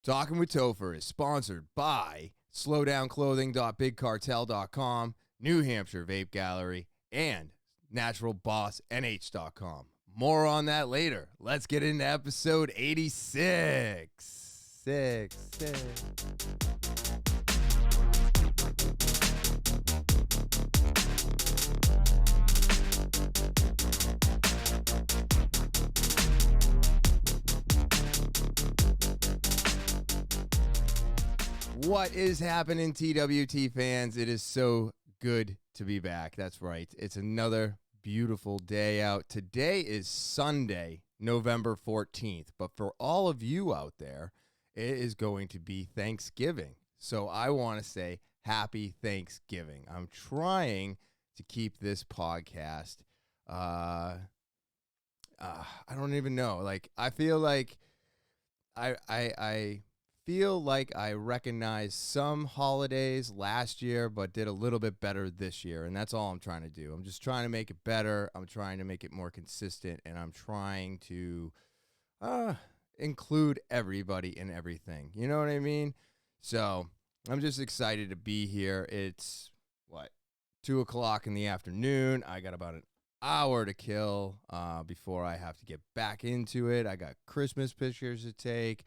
Talking with Topher is sponsored by slowdownclothing.bigcartel.com, New Hampshire Vape Gallery, and naturalbossnh.com. More on that later. Let's get into episode 86. Six. What is happening, TwT fans? It is so good to be back. That's right. It's another beautiful day out. Today is Sunday, November 14th. But for all of you out there, it is going to be Thanksgiving. So I want to say happy Thanksgiving. I'm trying to keep this podcast. I don't even know. Like, I feel like I feel like I recognized some holidays last year, but did a little bit better this year. And that's all I'm trying to do. I'm just trying to make it better. I'm trying to make it more consistent. And I'm trying to include everybody in everything. You know what I mean? So I'm just excited to be here. It's 2 o'clock in the afternoon. I got about an hour to kill before I have to get back into it. I got Christmas pictures to take.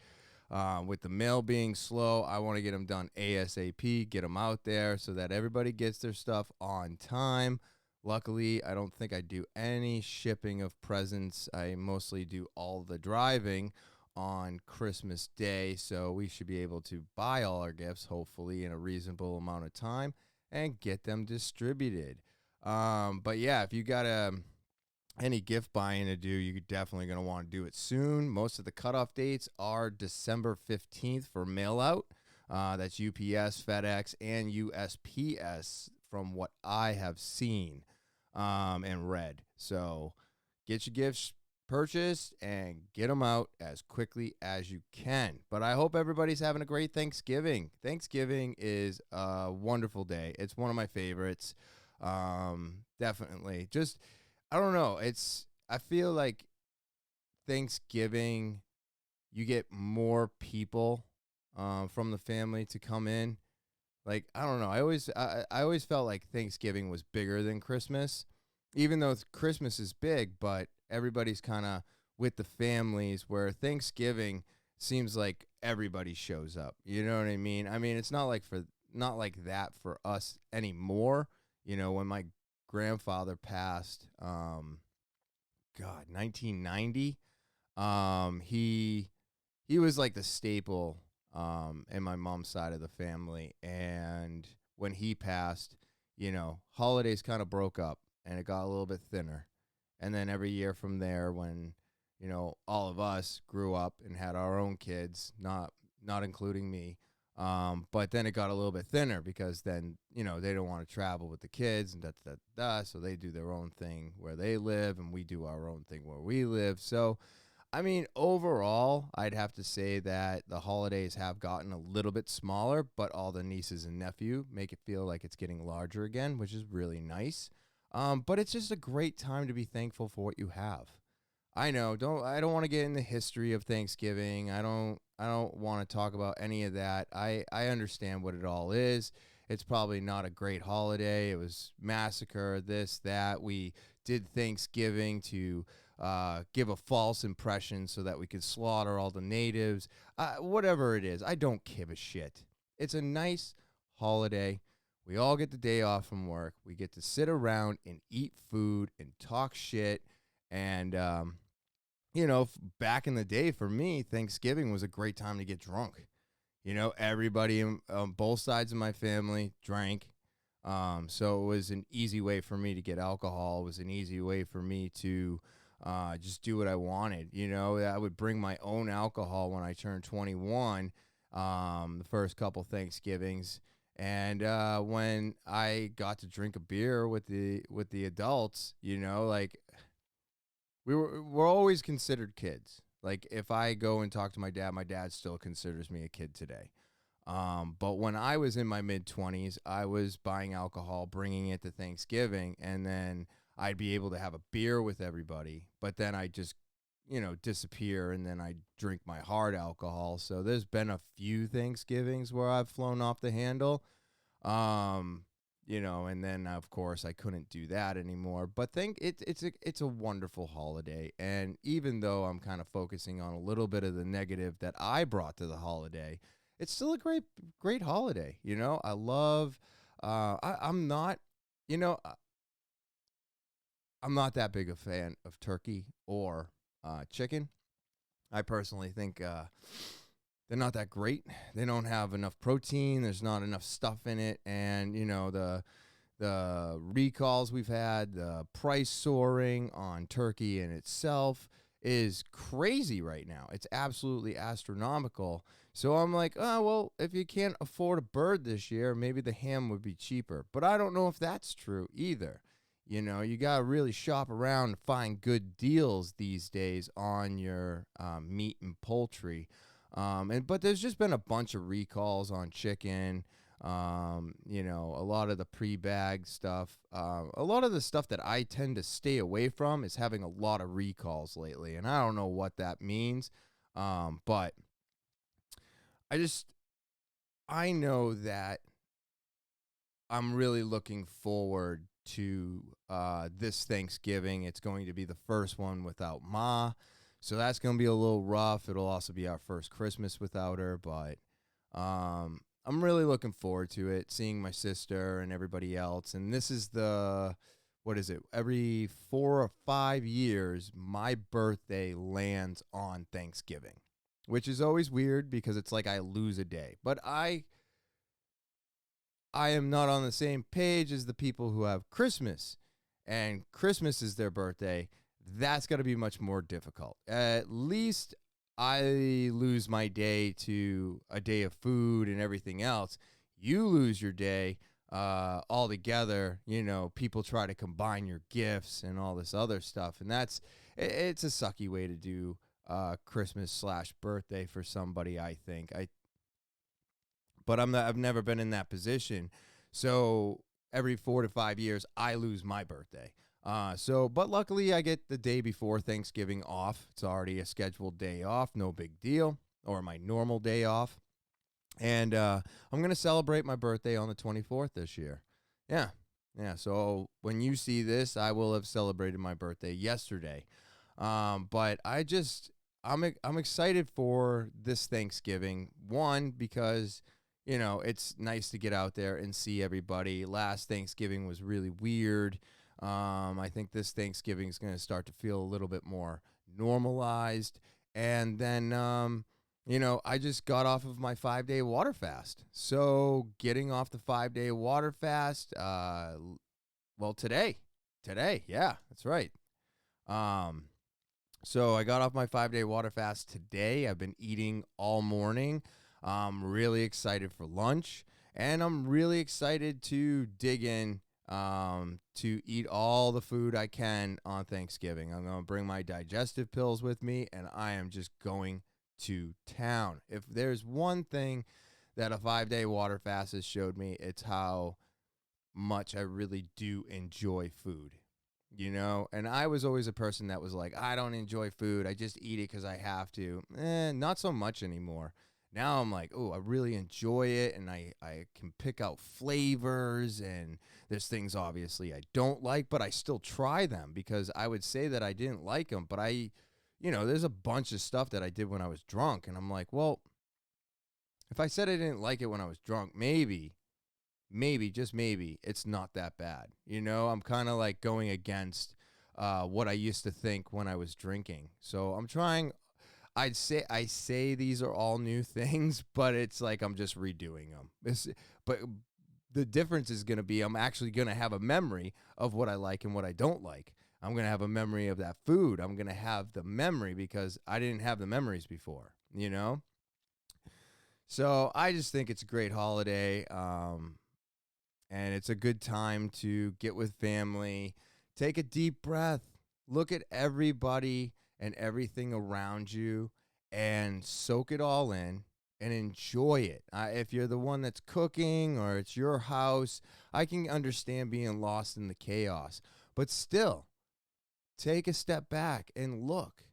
With the mail being slow, I want to get them done ASAP, get them out there so that everybody gets their stuff on time. Luckily, I don't think I do any shipping of presents. I mostly do all the driving on Christmas Day, so we should be able to buy all our gifts, hopefully, in a reasonable amount of time and get them distributed. But yeah, if you got any gift buying to do, you're definitely going to want to do it soon. Most of the cutoff dates are December 15th for mail out. That's UPS, FedEx, and USPS from what I have seen and read. So get your gifts purchased and get them out as quickly as you can. But I hope everybody's having a great Thanksgiving. Thanksgiving is a wonderful day. It's one of my favorites. Definitely. Just, I don't know. I feel like Thanksgiving, you get more people from the family to come in. Like, I don't know. I always felt like Thanksgiving was bigger than Christmas, even though Christmas is big, but everybody's kind of with the families, where Thanksgiving seems like everybody shows up. You know what I mean? I mean, it's not like that for us anymore. You know, when my grandfather passed, 1990. He was like the staple in my mom's side of the family, and when he passed, you know, holidays kind of broke up and it got a little bit thinner. And then every year from there, when, you know, all of us grew up and had our own kids, not including me. But then it got a little bit thinner because then, you know, they don't want to travel with the kids and so they do their own thing where they live and we do our own thing where we live. So, I mean, overall, I'd have to say that the holidays have gotten a little bit smaller, but all the nieces and nephew make it feel like it's getting larger again, which is really nice. But it's just a great time to be thankful for what you have. I know, I don't want to get in the history of Thanksgiving. I don't want to talk about any of that. I understand what it all is. It's probably not a great holiday. It was massacre, this, that. We did Thanksgiving to give a false impression so that we could slaughter all the natives. Whatever it is, I don't give a shit. It's a nice holiday. We all get the day off from work. We get to sit around and eat food and talk shit. And, you know, back in the day for me, Thanksgiving was a great time to get drunk. You know, everybody on both sides of my family drank. So it was an easy way for me to get alcohol. It was an easy way for me to just do what I wanted. You know, I would bring my own alcohol when I turned 21, the first couple Thanksgivings. And when I got to drink a beer with the adults, you know, like, we're always considered kids. Like, if I go and talk to my dad still considers me a kid today. But when I was in my mid-20s, I was buying alcohol, bringing it to Thanksgiving, and then I'd be able to have a beer with everybody. But then I just disappear, and then I drink my hard alcohol. So there's been a few Thanksgivings where I've flown off the handle. Um, and then of course I couldn't do that anymore. But it's a wonderful holiday, and even though I'm kind of focusing on a little bit of the negative that I brought to the holiday, it's still a great holiday. I love. I'm not. You know, I'm not that big a fan of turkey or chicken. I personally think they're not that great. They don't have enough protein. There's not enough stuff in it, and the recalls we've had, the price soaring on turkey in itself is crazy right now. It's absolutely astronomical. So I'm like, oh, well, if you can't afford a bird this year, maybe the ham would be cheaper. But I don't know if that's true either. You got to really shop around to find good deals these days on your meat and poultry. But there's just been a bunch of recalls on chicken. A lot of the pre-bag stuff. A lot of the stuff that I tend to stay away from is having a lot of recalls lately, and I don't know what that means. But I know that I'm really looking forward to this Thanksgiving. It's going to be the first one without Ma, so that's going to be a little rough. It'll also be our first Christmas without her, but I'm really looking forward to it, seeing my sister and everybody else. And this is what is it? Every 4 or 5 years, my birthday lands on Thanksgiving, which is always weird because it's like I lose a day. But I am not on the same page as the people who have Christmas, and Christmas is their birthday. That's got to be much more difficult. At least I lose my day to a day of food and everything else. You lose your day altogether. People try to combine your gifts and all this other stuff, and it's a sucky way to do Christmas/birthday for somebody, I think. But I've never been in that position. So every 4 to 5 years, I lose my birthday. But luckily I get the day before Thanksgiving off. It's already a scheduled day off, no big deal, or my normal day off. And I'm going to celebrate my birthday on the 24th this year. Yeah. So when you see this, I will have celebrated my birthday yesterday. But I'm excited for this Thanksgiving. One, because it's nice to get out there and see everybody. Last Thanksgiving was really weird. I think this Thanksgiving is going to start to feel a little bit more normalized. And then, I just got off of my 5-day water fast. So getting off the 5-day water fast, today, yeah, that's right. So I got off my 5-day water fast today. I've been eating all morning. I'm really excited for lunch, and I'm really excited to dig in to eat all the food I can on Thanksgiving. I'm going to bring my digestive pills with me, and I am just going to town. If there's one thing that a 5-day water fast has showed me, it's how much I really do enjoy food. And I was always a person that was like, I don't enjoy food. I just eat it because I have to. Not so much anymore. Now I'm like, oh, I really enjoy it, and I can pick out flavors, and there's things obviously I don't like, but I still try them because I would say that I didn't like them, but there's a bunch of stuff that I did when I was drunk, and I'm like, well, if I said I didn't like it when I was drunk, maybe, just maybe, it's not that bad. I'm kind of like going against what I used to think when I was drinking. So I'm trying. I say these are all new things, but it's like I'm just redoing them. But the difference is going to be I'm actually going to have a memory of what I like and what I don't like. I'm going to have a memory of that food. I'm going to have the memory because I didn't have the memories before, So I just think it's a great holiday, and it's a good time to get with family, take a deep breath, look at everybody and everything around you, and soak it all in and enjoy it. If you're the one that's cooking or it's your house, I can understand being lost in the chaos. But still, take a step back and look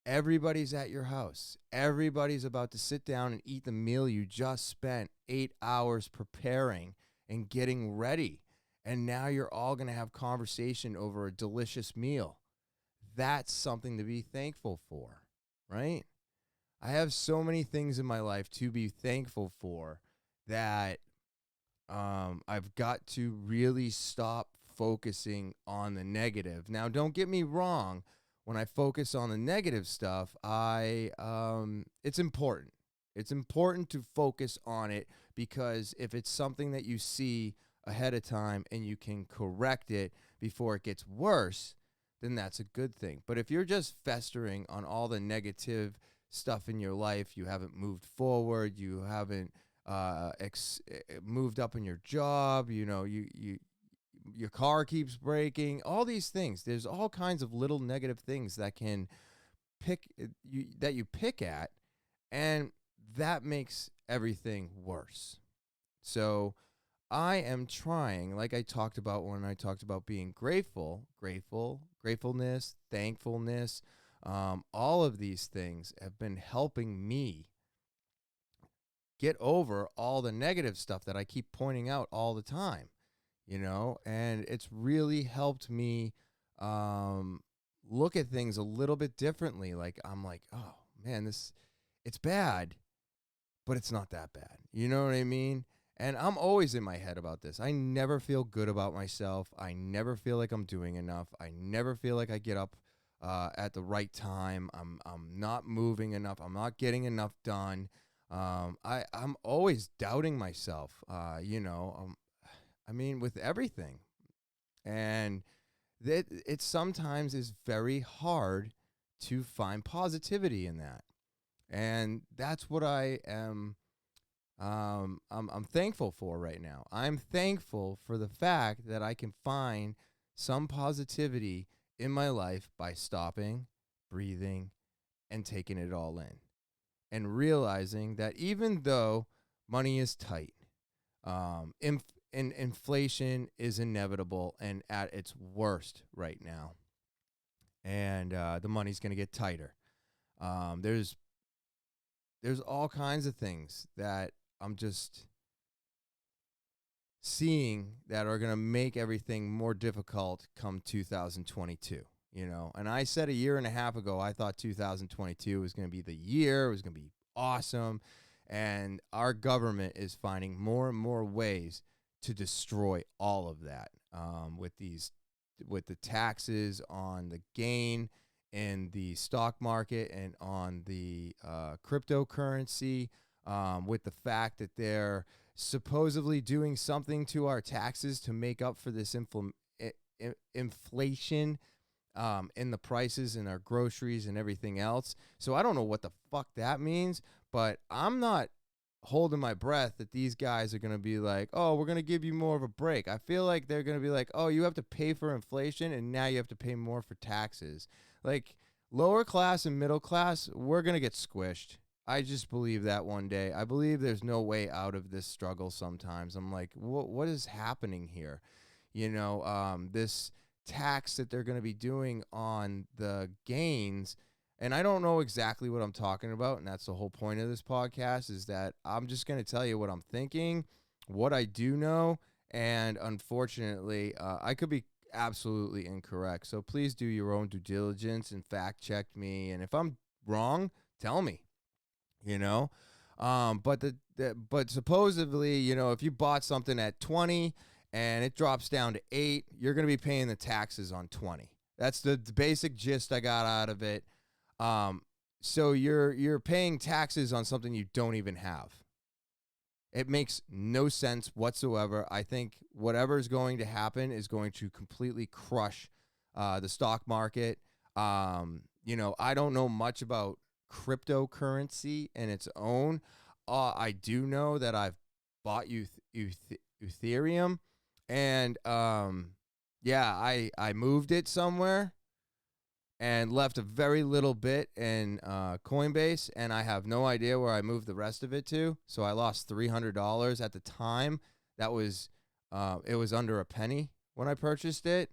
Everybody's at your house. Everybody's about to sit down and eat the meal you just spent 8 hours preparing and getting ready. And now you're all going to have conversation over a delicious meal. That's something to be thankful for, right? I have so many things in my life to be thankful for that I've got to really stop focusing on the negative. Now, don't get me wrong. When I focus on the negative stuff, it's important. It's important to focus on it, because if it's something that you see ahead of time and you can correct it before it gets worse, then that's a good thing. But if you're just festering on all the negative stuff in your life, you haven't moved forward, you haven't moved up in your job, your car keeps breaking, all these things. There's all kinds of little negative things that can that you pick at, and that makes everything worse. So I am trying, like I talked about when I talked about being gratefulness, thankfulness, all of these things have been helping me get over all the negative stuff that I keep pointing out all the time, and it's really helped me look at things a little bit differently. Like, I'm like, oh man, it's bad, but it's not that bad. You know what I mean? And I'm always in my head about this. I never feel good about myself. I never feel like I'm doing enough. I never feel like I get up at the right time. I'm not moving enough. I'm not getting enough done. I'm always doubting myself, with everything. And it sometimes is very hard to find positivity in that. And that's what I am I'm thankful for right now. I'm thankful for the fact that I can find some positivity in my life by stopping, breathing, and taking it all in. And realizing that even though money is tight, inflation is inevitable and at its worst right now. And the money's going to get tighter. There's all kinds of things that I'm just seeing that are going to make everything more difficult come 2022, And I said a year and a half ago, I thought 2022 was going to be the year. It was going to be awesome. And our government is finding more and more ways to destroy all of that with the taxes on the gain in the stock market and on the cryptocurrency, with the fact that they're supposedly doing something to our taxes to make up for this inflation in the prices in our groceries and everything else. So I don't know what the fuck that means, but I'm not holding my breath that these guys are going to be like, oh, we're going to give you more of a break. I feel like they're going to be like, oh, you have to pay for inflation and now you have to pay more for taxes. Like, lower class and middle class, we're going to get squished. I just believe that one day. I believe there's no way out of this struggle sometimes. I'm like, what is happening here? This tax that they're going to be doing on the gains, and I don't know exactly what I'm talking about, and that's the whole point of this podcast, is that I'm just going to tell you what I'm thinking, what I do know, and unfortunately, I could be absolutely incorrect. So please do your own due diligence and fact check me, and if I'm wrong, tell me. But supposedly, if you bought something at 20 and it drops down to 8, you're going to be paying the taxes on 20. That's the basic gist I got out of it. So you're paying taxes on something you don't even have. It makes no sense whatsoever. I think whatever is going to happen is going to completely crush the stock market. I don't know much about cryptocurrency in its own. I do know that I've bought Ethereum, and I moved it somewhere and left a very little bit in Coinbase, and I have no idea where I moved the rest of it to. So I lost $300 at the time. That was it was under a penny when I purchased it.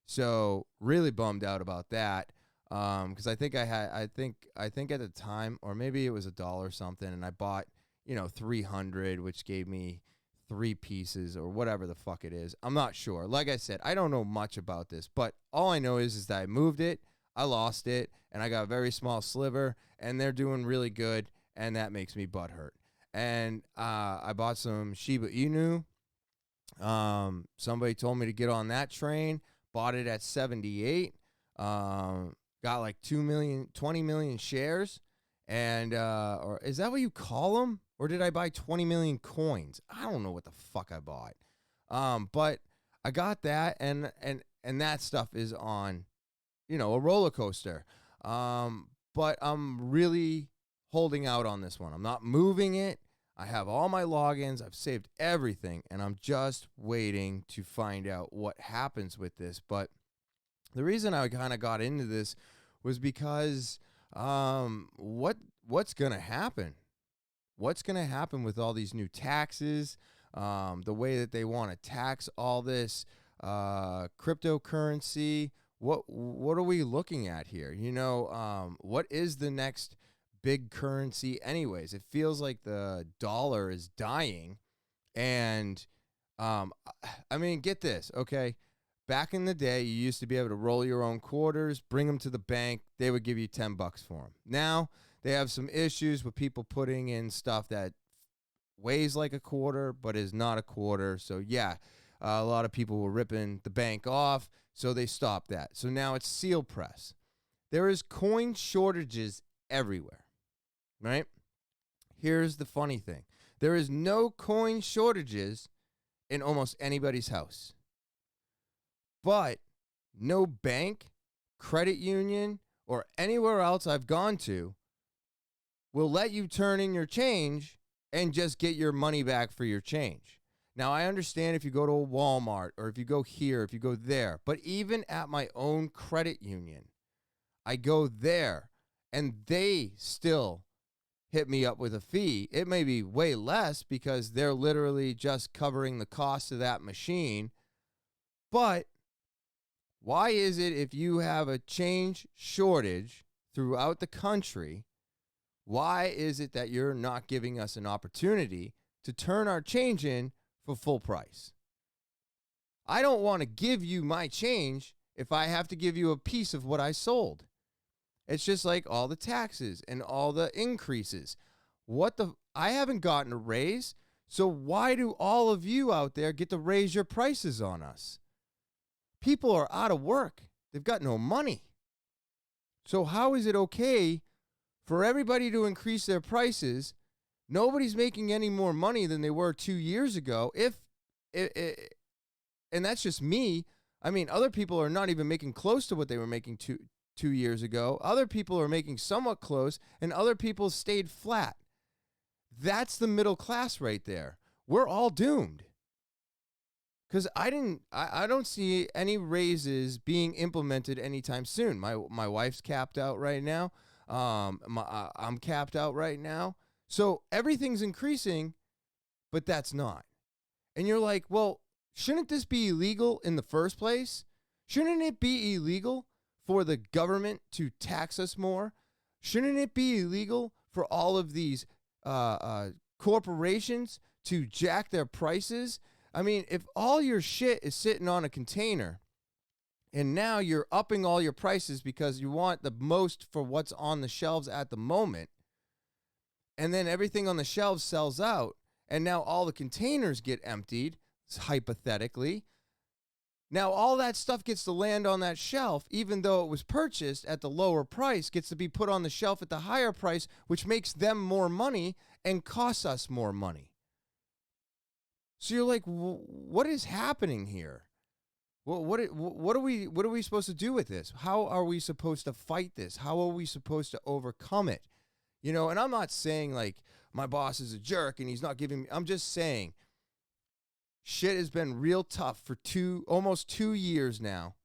So really bummed out about that. Because I think I think at the time, or maybe it was $1 something, and I bought 300, which gave me 3 pieces or whatever the fuck it is. I'm not sure. Like I said, I don't know much about this, but all I know is that I moved it, I lost it, and I got a very small sliver, and they're doing really good, and that makes me butthurt. And I bought some Shiba Inu. Somebody told me to get on that train. Bought it at 78. Got like 20 million shares. And, or is that what you call them? Or did I buy 20 million coins? I don't know what the fuck I bought. But I got that, and that stuff is on, a roller coaster. But I'm really holding out on this one. I'm not moving it. I have all my logins. I've saved everything, and I'm just waiting to find out what happens with this. But the reason I kind of got into this was because what's going to happen? What's going to happen with all these new taxes, the way that they want to tax all this cryptocurrency? What are we looking at here? What is the next big currency anyways? It feels like the dollar is dying. And get this, okay? Back in the day, you used to be able to roll your own quarters, bring them to the bank. They would give you $10 for them. Now they have some issues with people putting in stuff that weighs like a quarter but is not a quarter. So yeah, a lot of people were ripping the bank off, so they stopped that. So now it's seal press. There is coin shortages everywhere, right? Here's the funny thing. There is no coin shortages in almost anybody's house. But no bank, credit union, or anywhere else I've gone to will let you turn in your change and just get your money back for your change. Now, I understand if you go to a Walmart or if you go here, if you go there, but even at my own credit union, I go there and they still hit me up with a fee. It may be way less because they're literally just covering the cost of that machine. But why is it if you have a change shortage throughout the country, why is it that you're not giving us an opportunity to turn our change in for full price? I don't want to give you my change if I have to give you a piece of what I sold. It's just like all the taxes and all the increases. I haven't gotten a raise, so why do all of you out there get to raise your prices on us? People are out of work. They've got no money. So how is it okay for everybody to increase their prices? Nobody's making any more money than they were 2 years ago. And that's just me. I mean, other people are not even making close to what they were making 2 years ago. Other people are making somewhat close, and other people stayed flat. That's the middle class right there. We're all doomed. Because I don't see any raises being implemented anytime soon. My wife's capped out right now. I'm capped out right now. So everything's increasing, but that's not. And you're like, well, shouldn't this be illegal in the first place? Shouldn't it be illegal for the government to tax us more? Shouldn't it be illegal for all of these corporations to jack their prices? I mean, if all your shit is sitting on a container and now you're upping all your prices because you want the most for what's on the shelves at the moment, and then everything on the shelves sells out, and now all the containers get emptied, hypothetically, now all that stuff gets to land on that shelf, even though it was purchased at the lower price, gets to be put on the shelf at the higher price, which makes them more money and costs us more money. So you're like, what is happening here? Well, what are we supposed to do with this? How are we supposed to fight this? How are we supposed to overcome it? And I'm not saying like my boss is a jerk and he's not giving me. I'm just saying shit has been real tough for almost 2 years now.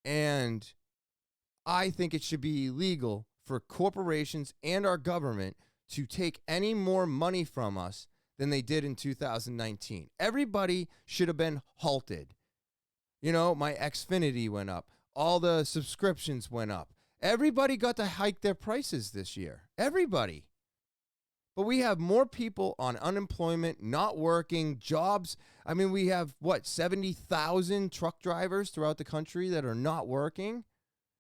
And I think it should be illegal for corporations and our government to take any more money from us than they did in 2019. Everybody should have been halted. My Xfinity went up. All the subscriptions went up. Everybody got to hike their prices this year. Everybody. But we have more people on unemployment, not working, jobs. I mean, we have, 70,000 truck drivers throughout the country that are not working.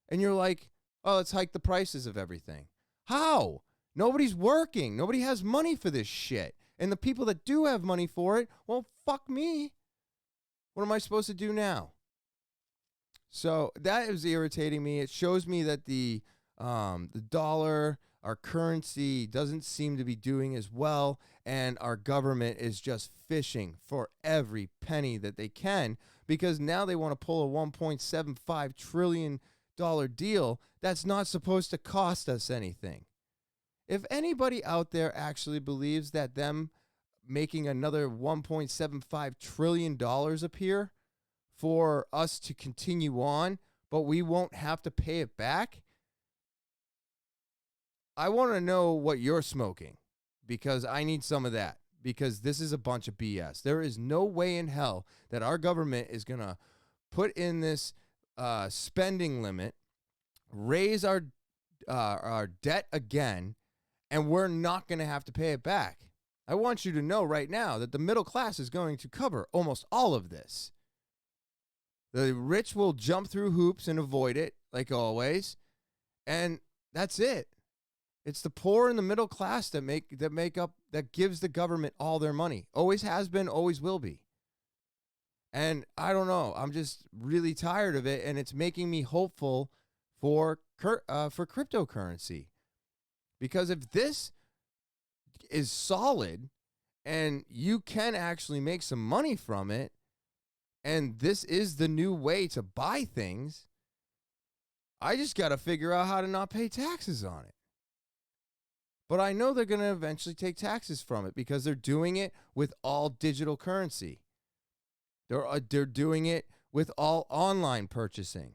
And you're like, oh, let's hike the prices of everything. How? Nobody's working. Nobody has money for this shit. And the people that do have money for it, well, fuck me. What am I supposed to do now? So that is irritating me. It shows me that the dollar, our currency, doesn't seem to be doing as well, and our government is just fishing for every penny that they can, because now they want to pull a $1.75 trillion deal that's not supposed to cost us anything. If anybody out there actually believes that them making another $1.75 trillion appear for us to continue on, but we won't have to pay it back, I want to know what you're smoking, because I need some of that, because this is a bunch of BS. There is no way in hell that our government is going to put in this spending limit, raise our debt again, and we're not going to have to pay it back. I want you to know right now that the middle class is going to cover almost all of this. The rich will jump through hoops and avoid it, like always, and that's it. It's the poor and the middle class that gives the government all their money. Always has been, always will be. And I don't know. I'm just really tired of it, and it's making me hopeful for cryptocurrency. Because if this is solid and you can actually make some money from it, and this is the new way to buy things, I just got to figure out how to not pay taxes on it. But I know they're going to eventually take taxes from it, because they're doing it with all digital currency. They're doing it with all online purchasing.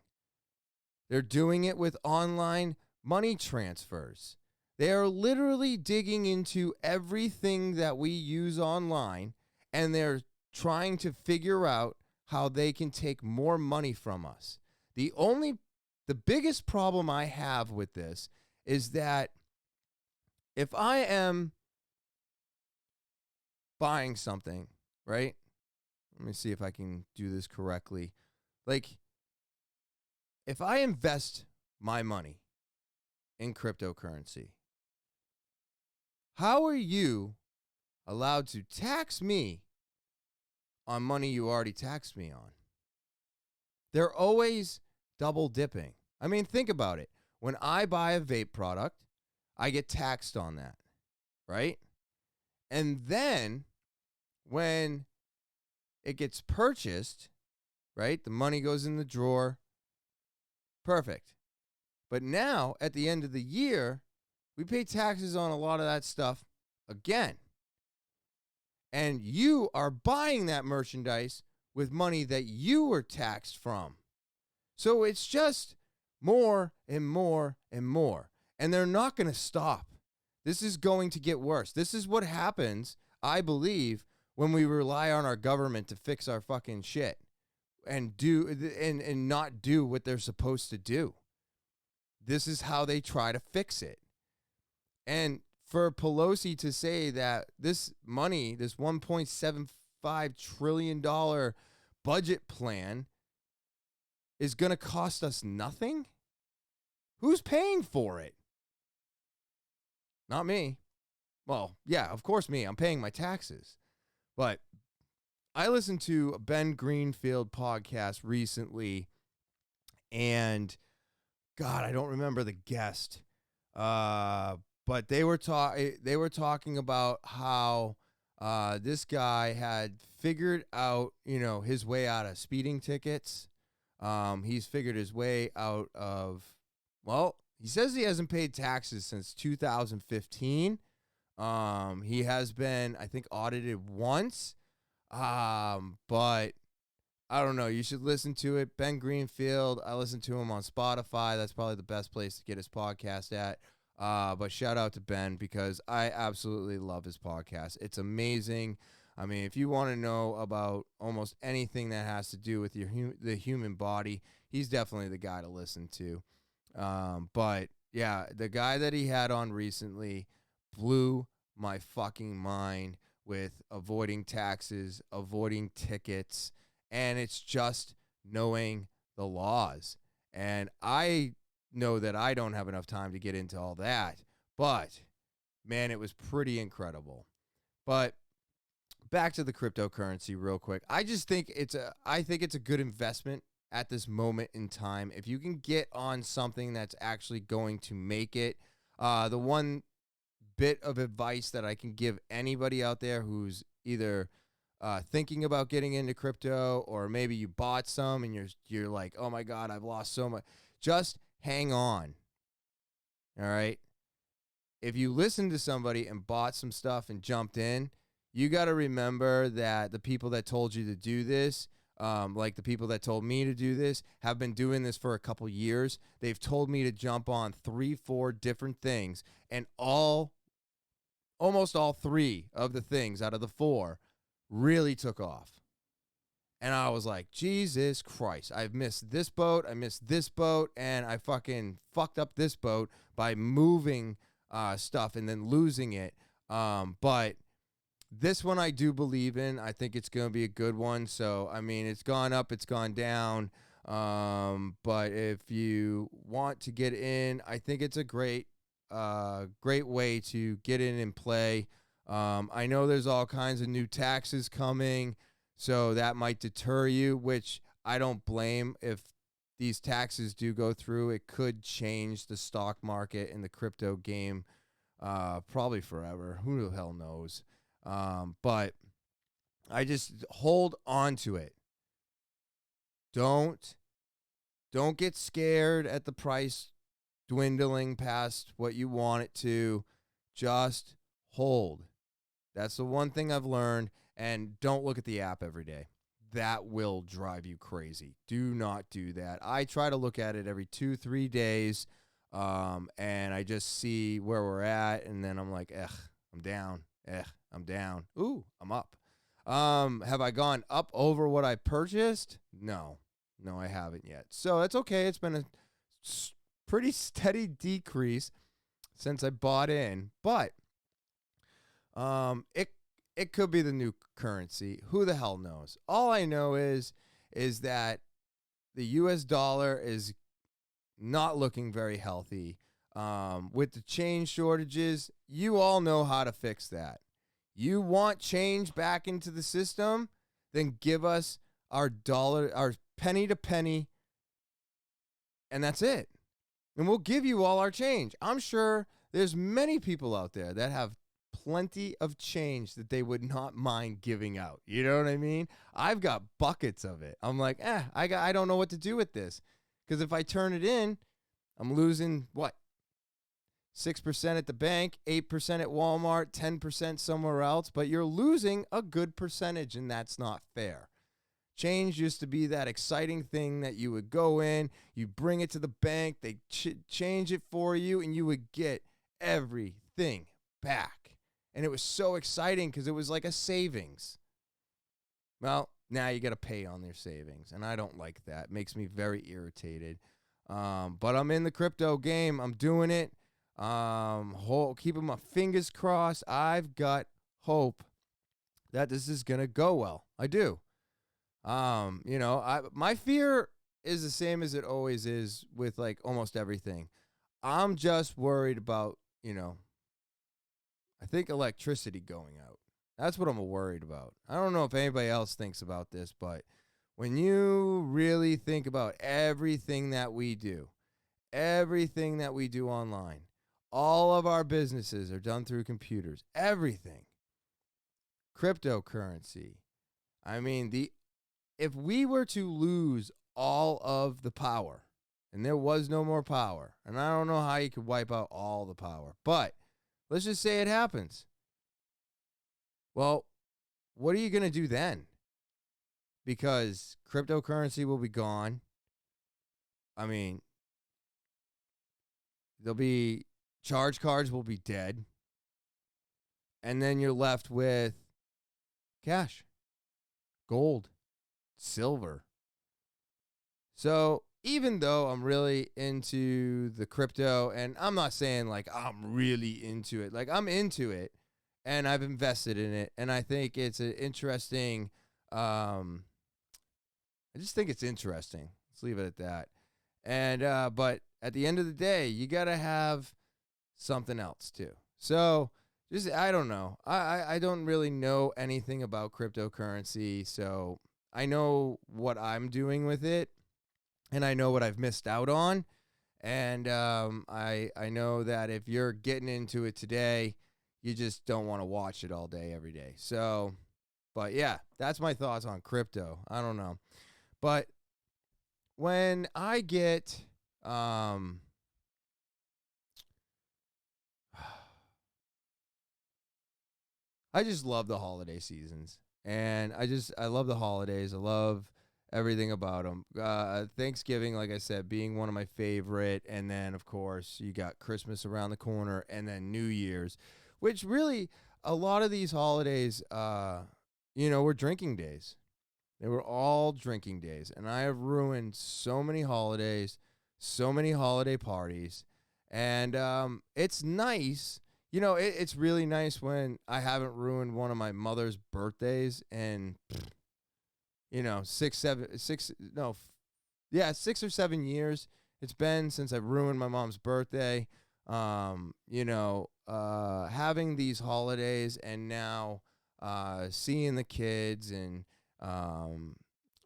They're doing it with online money transfers. They are literally digging into everything that we use online, and they're trying to figure out how they can take more money from us. The biggest problem I have with this is that if I am buying something, right? Let me see if I can do this correctly. Like, if I invest my money in cryptocurrency, how are you allowed to tax me on money you already taxed me on? They're always double dipping. I mean, think about it. When I buy a vape product, I get taxed on that, right? And then when it gets purchased, right, the money goes in the drawer. Perfect. But now, at the end of the year, we pay taxes on a lot of that stuff again. And you are buying that merchandise with money that you were taxed from. So it's just more and more and more. And they're not going to stop. This is going to get worse. This is what happens, I believe, when we rely on our government to fix our fucking shit and not do what they're supposed to do. This is how they try to fix it. And for Pelosi to say that this money, this $1.75 trillion budget plan, is going to cost us nothing? Who's paying for it? Not me. Well, yeah, of course me. I'm paying my taxes. But I listened to a Ben Greenfield podcast recently, and God, I don't remember the guest. But they were talking about how this guy had figured out, his way out of speeding tickets. He's figured his way out of, he says he hasn't paid taxes since 2015. He has been, I think, audited once. But I don't know. You should listen to it. Ben Greenfield. I listen to him on Spotify. That's probably the best place to get his podcast at. But shout out to Ben, because I absolutely love his podcast. It's amazing. I mean, if you want to know about almost anything that has to do with the human body, he's definitely the guy to listen to. But yeah, the guy that he had on recently blew my fucking mind with avoiding taxes, avoiding tickets, and it's just knowing the laws. And I know that I don't have enough time to get into all that, but man, it was pretty incredible. But back to the cryptocurrency real quick. I think it's a good investment at this moment in time. If you can get on something that's actually going to make it, the one bit of advice that I can give anybody out there who's either thinking about getting into crypto, or maybe you bought some and you're like, oh my God, I've lost so much. Just hang on. All right. If you listen to somebody and bought some stuff and jumped in, you got to remember that the people that told you to do this, like the people that told me to do this, have been doing this for a couple years. They've told me to jump on 3-4 different things, and almost all 3 of the things out of the 4 really took off. And I was like, Jesus Christ, I've missed this boat, I missed this boat, and I fucking fucked up this boat by moving stuff and then losing it. But this one I do believe in. I think it's going to be a good one. So, I mean, it's gone up, it's gone down. But if you want to get in, I think it's a great way to get in and play. I know there's all kinds of new taxes coming, so that might deter you, which I don't blame. If these taxes do go through, it could change the stock market and the crypto game probably forever. Who the hell knows? But I just hold on to it. Don't get scared at the price dwindling past what you want it to. Just hold. That's the one thing I've learned. And don't look at the app every day. That will drive you crazy. Do not do that. I try to look at it every 2-3 days, and I just see where we're at, and then I'm like, I'm down. I'm down. Ooh, I'm up. Have I gone up over what I purchased? No, I haven't yet. So that's okay. It's been a pretty steady decrease since I bought in, but it could be the new currency. Who the hell knows? All I know is that the US dollar is not looking very healthy. With the change shortages, you all know how to fix that. You want change back into the system? Then give us our dollar, our penny to penny, and that's it. And we'll give you all our change. I'm sure there's many people out there that have plenty of change that they would not mind giving out. You know what I mean? I've got buckets of it. I'm like, I don't know what to do with this. Because if I turn it in, I'm losing what? 6% at the bank, 8% at Walmart, 10% somewhere else, but you're losing a good percentage, and that's not fair. Change used to be that exciting thing that you would go in, you bring it to the bank, they change it for you, and you would get everything back. And it was so exciting because it was like a savings. Well, now you got to pay on their savings, and I don't like that. It makes me very irritated. But I'm in the crypto game. I'm doing it. Keeping my fingers crossed. I've got hope that this is going to go well. I do. My fear is the same as it always is with like almost everything. I'm just worried about, I think electricity going out. That's what I'm worried about. I don't know if anybody else thinks about this, but when you really think about everything that we do online, all of our businesses are done through computers, everything. Cryptocurrency. I mean, if we were to lose all of the power, and there was no more power, and I don't know how you could wipe out all the power, but let's just say it happens. Well, what are you going to do then? Because cryptocurrency will be gone. I mean, charge cards will be dead. And then you're left with cash, gold, silver. So even though I'm really into the crypto, and I'm not saying like I'm really into it, like I'm into it and I've invested in it, and I think it's an interesting, I just think it's interesting. Let's leave it at that. And, but at the end of the day, you got to have something else too. So just, I don't know. I don't really know anything about cryptocurrency. So I know what I'm doing with it, and I know what I've missed out on. And I know that if you're getting into it today, you just don't want to watch it all day, every day. So, but yeah, that's my thoughts on crypto. I don't know. But when I get, I just love the holiday seasons, and I love the holidays. I love everything about them. Thanksgiving, like I said, being one of my favorite, and then of course you got Christmas around the corner, and then New Year's, which really a lot of these holidays, were drinking days. They were all drinking days, and I have ruined so many holidays, so many holiday parties, and it's nice. It's really nice when I haven't ruined one of my mother's birthdays in, 6 or 7 years. It's been since I've ruined my mom's birthday. Having these holidays, and now seeing the kids, and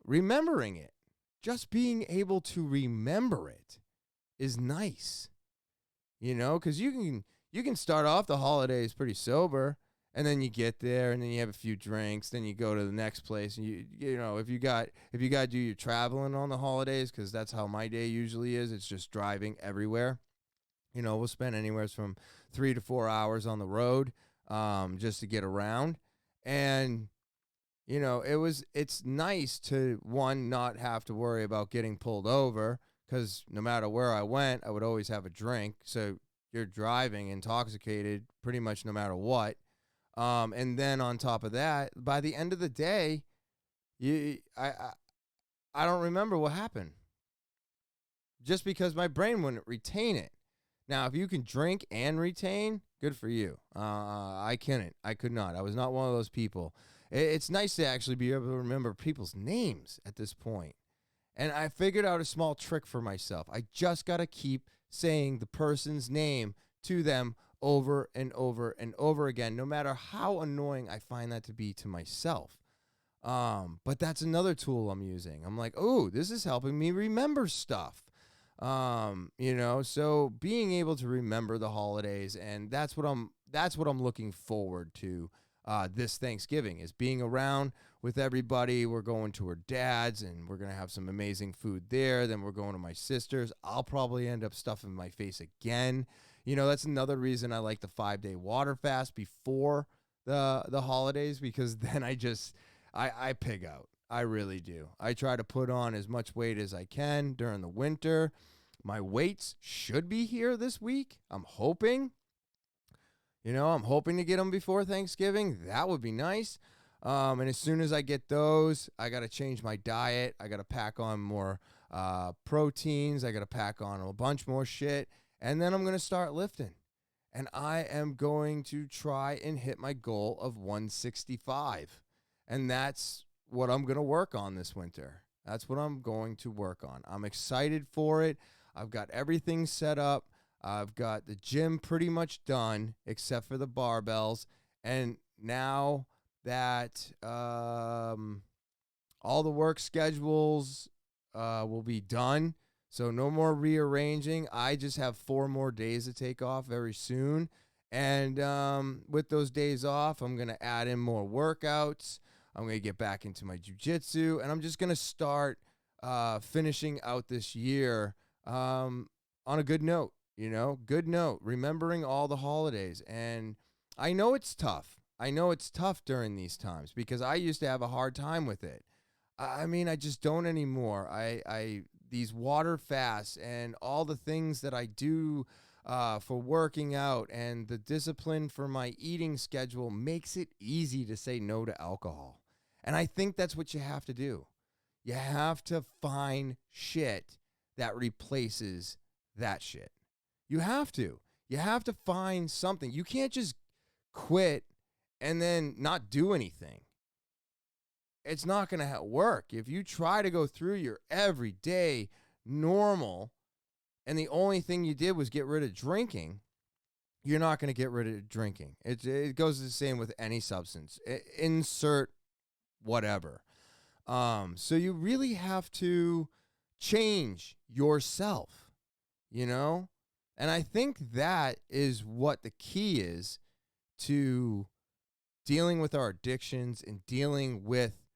remembering it. Just being able to remember it is nice, because you can start off the holidays pretty sober, and then you get there, and then you have a few drinks, then you go to the next place, and if you got to do your traveling on the holidays, because that's how my day usually is. It's just driving everywhere. We'll spend anywhere from 3 to 4 hours on the road, just to get around, and it's nice to, one, not have to worry about getting pulled over, because no matter where I went, I would always have a drink. So you're driving intoxicated pretty much no matter what. And then on top of that, by the end of the day, I don't remember what happened, just because my brain wouldn't retain it. Now, if you can drink and retain, good for you. I couldn't. I could not. I was not one of those people. It's nice to actually be able to remember people's names at this point. And I figured out a small trick for myself. I just got to keep saying the person's name to them over and over and over again, no matter how annoying I find that to be to myself. But that's another tool I'm using. I'm like, oh, this is helping me remember stuff. So being able to remember the holidays, and that's what I'm looking forward to this Thanksgiving, is being around with everybody. We're going to her dad's, and we're going to have some amazing food there. Then we're going to my sister's. I'll probably end up stuffing my face again. That's another reason I like the 5-day water fast before the holidays, because then I pig out. I really do. I try to put on as much weight as I can during the winter. My weights should be here this week. I'm hoping. I'm hoping to get them before Thanksgiving. That would be nice. And as soon as I get those, I got to change my diet. I got to pack on more proteins. I got to pack on a bunch more shit. And then I'm going to start lifting. And I am going to try and hit my goal of 165. And that's what I'm going to work on this winter. That's what I'm going to work on. I'm excited for it. I've got everything set up. I've got the gym pretty much done, except for the barbells. And now that all the work schedules will be done, so no more rearranging. I just have 4 more days to take off very soon. And with those days off, I'm going to add in more workouts. I'm going to get back into my jiu-jitsu, and I'm just going to start finishing out this year on a good note, good note, remembering all the holidays. And I know it's tough. I know it's tough during these times, because I used to have a hard time with it. I mean, I just don't anymore. These water fasts and all the things that I do for working out, and the discipline for my eating schedule makes it easy to say no to alcohol. And I think that's what you have to do. You have to find shit that replaces that shit. You have to. You have to find something. You can't just quit and then not do anything. It's not going to work. If you try to go through your everyday normal and the only thing you did was get rid of drinking, you're not going to get rid of drinking. It goes the same with any substance. Insert whatever. So you really have to change yourself, you know? And I think that is what the key is to dealing with our addictions and dealing with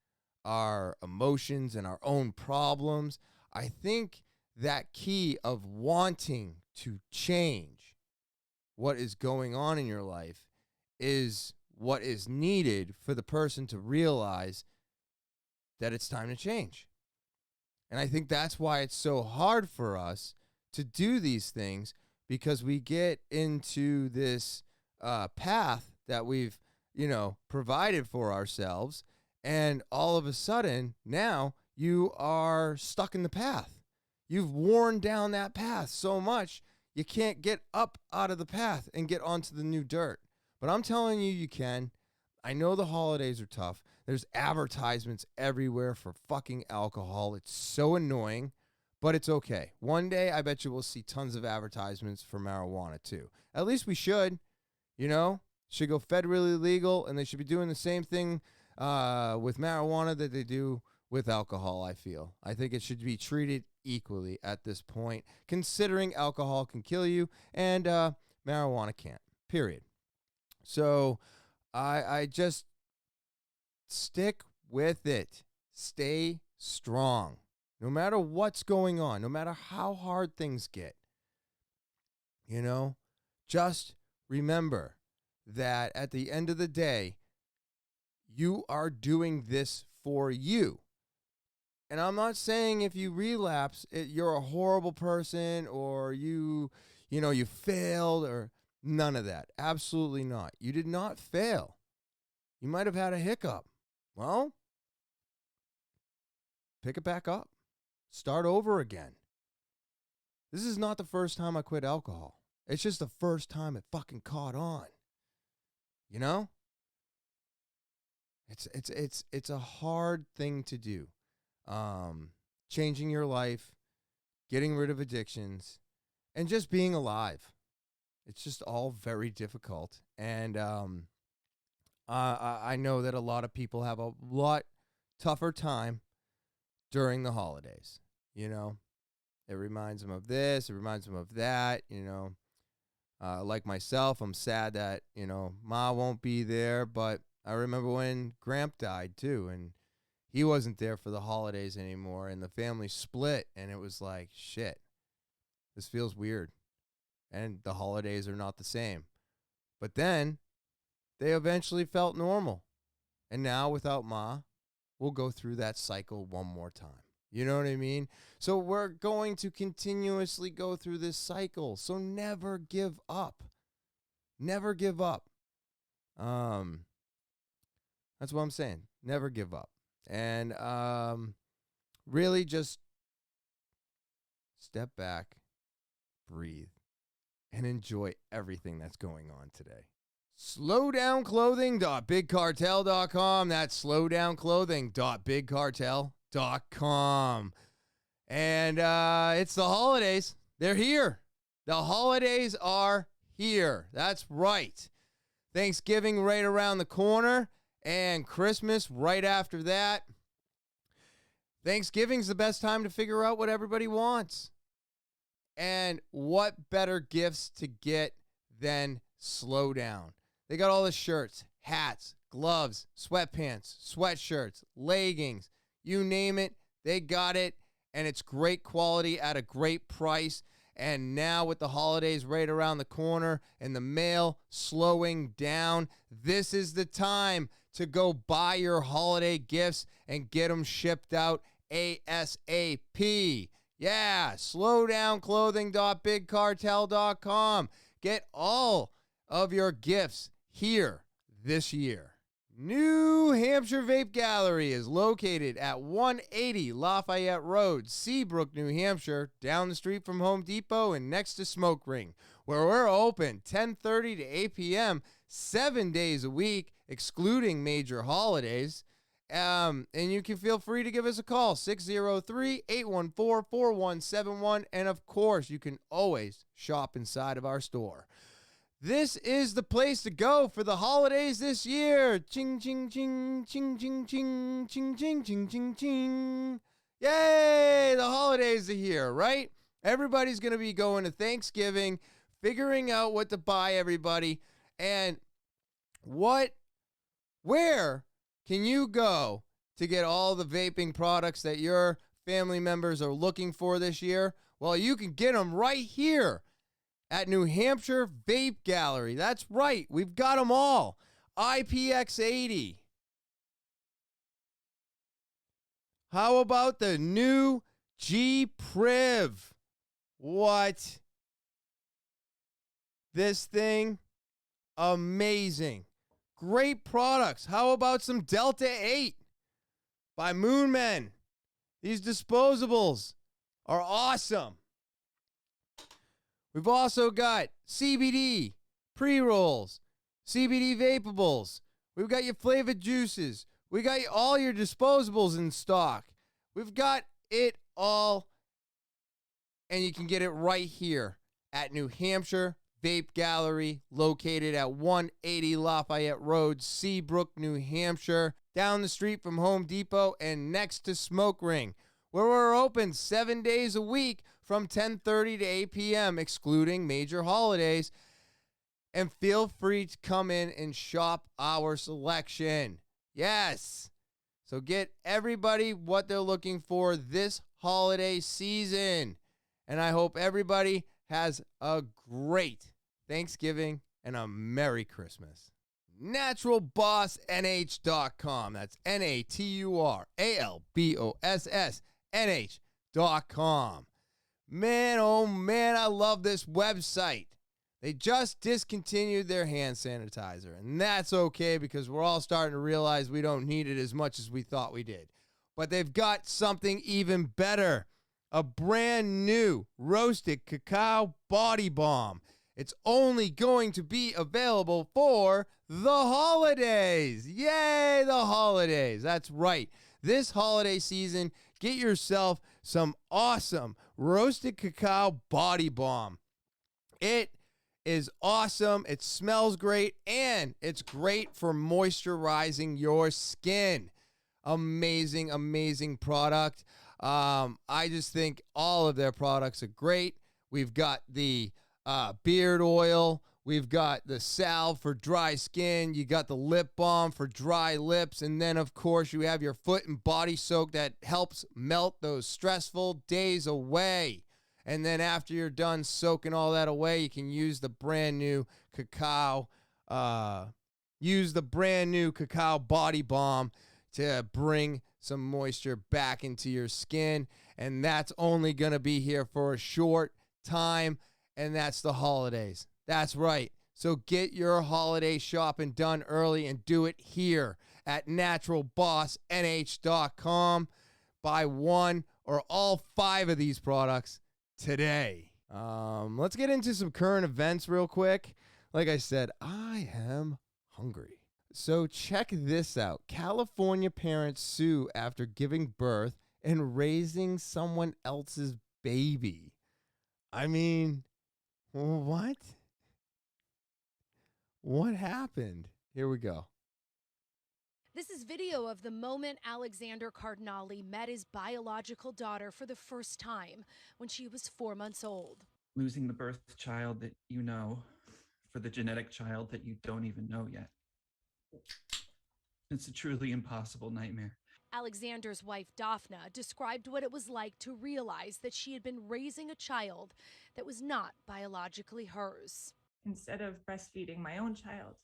our emotions and our own problems. I think that key of wanting to change what is going on in your life is what is needed for the person to realize that it's time to change. And I think that's why it's so hard for us to do these things, because we get into this path that we've, provided for ourselves, and all of a sudden now you are stuck in the path. You've worn down that path so much you can't get up out of the path and get onto the new dirt. But I'm telling you, you can. I know the holidays are tough. There's advertisements everywhere for fucking alcohol. It's so annoying, but it's okay. One day, I bet you we'll see tons of advertisements for marijuana too. At least we should, should go federally legal, and they should be doing the same thing with marijuana that they do with alcohol, I feel. I think it should be treated equally at this point, considering alcohol can kill you and marijuana can't, period. So I just stick with it. Stay strong. No matter what's going on, no matter how hard things get, just remember that at the end of the day, you are doing this for you. And I'm not saying if you relapse, you're a horrible person, or you failed, or none of that. Absolutely not. You did not fail. You might have had a hiccup. Well, pick it back up. Start over again. This is not the first time I quit alcohol. It's just the first time it fucking caught on. It's a hard thing to do. Changing your life, getting rid of addictions, and just being alive. It's just all very difficult. And I know that a lot of people have a lot tougher time during the holidays. It reminds them of this, it reminds them of that. Like myself, I'm sad that, Ma won't be there, but I remember when Gramp died too, and he wasn't there for the holidays anymore, and the family split, and it was like, shit, this feels weird, and the holidays are not the same. But then they eventually felt normal, and now without Ma, we'll go through that cycle one more time. You know what I mean? So we're going to continuously go through this cycle. So never give up. Never give up. That's what I'm saying. Never give up. And really just step back, breathe, and enjoy everything that's going on today. Slowdownclothing.bigcartel.com. That's slowdownclothing.bigcartel.com. And it's the holidays. They're here. The holidays are here. That's right. Thanksgiving right around the corner, and Christmas right after that. Thanksgiving's the best time to figure out what everybody wants. And what better gifts to get than Slow Down? They got all the shirts, hats, gloves, sweatpants, sweatshirts, leggings, you name it, they got it. And it's great quality at a great price. And now with the holidays right around the corner and the mail slowing down, this is the time to go buy your holiday gifts and get them shipped out ASAP. Yeah, slowdownclothing.bigcartel.com. Get all of your gifts here this year. New Hampshire. Hampshire Vape Gallery is located at 180 Lafayette Road, Seabrook, New Hampshire, down the street from Home Depot and next to Smoke Ring, where we're open 10:30 to 8 p.m. 7 days a week, excluding major holidays. And you can feel free to give us a call, 603-814-4171. And of course, you can always shop inside of our store. This is the place to go for the holidays this year. Ching, ching, ching, ching, ching, ching, ching, ching, ching, ching, ching. Yay, the holidays are here, right? Everybody's going to be going to Thanksgiving, figuring out what to buy everybody. And where can you go to get all the vaping products that your family members are looking for this year? Well, you can get them right here at New Hampshire Vape Gallery. That's right. We've got them all. Ep86. How about the new G Priv? What? This thing, amazing. Great products. How about some Delta 8 by Moonmen? These disposables are awesome. We've also got CBD pre-rolls, CBD vapables. We've got your flavored juices. We got all your disposables in stock. We've got it all, and you can get it right here at New Hampshire Vape Gallery, located at 180 Lafayette Road, Seabrook, New Hampshire, down the street from Home Depot and next to Smoke Ring, where we're open 7 days a week from 10:30 to 8 p.m., excluding major holidays. And feel free to come in and shop our selection. Yes. So get everybody what they're looking for this holiday season. And I hope everybody has a great Thanksgiving and a Merry Christmas. NaturalBossNH.com. That's NaturalBossNH.com. Man, oh man, I love this website. They just discontinued their hand sanitizer, and that's okay because we're all starting to realize we don't need it as much as we thought we did. But they've got something even better, a brand new roasted cacao body balm. It's only going to be available for the holidays. Yay, the holidays. That's right. This holiday season, get yourself some awesome roasted cacao body balm. It is awesome. It smells great, and it's great for moisturizing your skin. Amazing, amazing product. I just think all of their products are great. We've got the beard oil. We've got the salve for dry skin. You got the lip balm for dry lips. And then, of course, you have your foot and body soak that helps melt those stressful days away. And then after you're done soaking all that away, you can use the brand new cacao body balm to bring some moisture back into your skin. And that's only going to be here for a short time, and that's the holidays. That's right. So get your holiday shopping done early and do it here at NaturalBossNH.com. Buy one or all 5 of these products today. Let's get into some current events real quick. Like I said, I am hungry. So check this out. California parents sue after giving birth and raising someone else's baby. I mean, what? What happened? Here we go. This is video of the moment Alexander Cardinale met his biological daughter for the first time when she was 4 months old. Losing the birth child that you know for the genetic child that you don't even know yet. It's a truly impossible nightmare. Alexander's wife, Daphna, described what it was like to realize that she had been raising a child that was not biologically hers. Instead of breastfeeding my own child,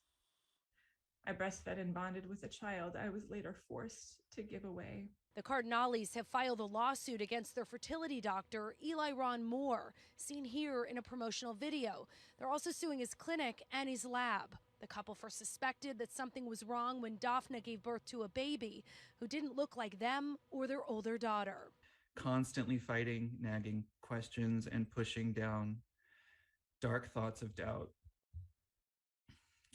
I breastfed and bonded with a child I was later forced to give away. The Cardinales have filed a lawsuit against their fertility doctor, Eli Ron Moore, seen here in a promotional video. They're also suing his clinic and his lab. The couple first suspected that something was wrong when Daphne gave birth to a baby who didn't look like them or their older daughter. Constantly fighting, nagging questions, and pushing down dark thoughts of doubt.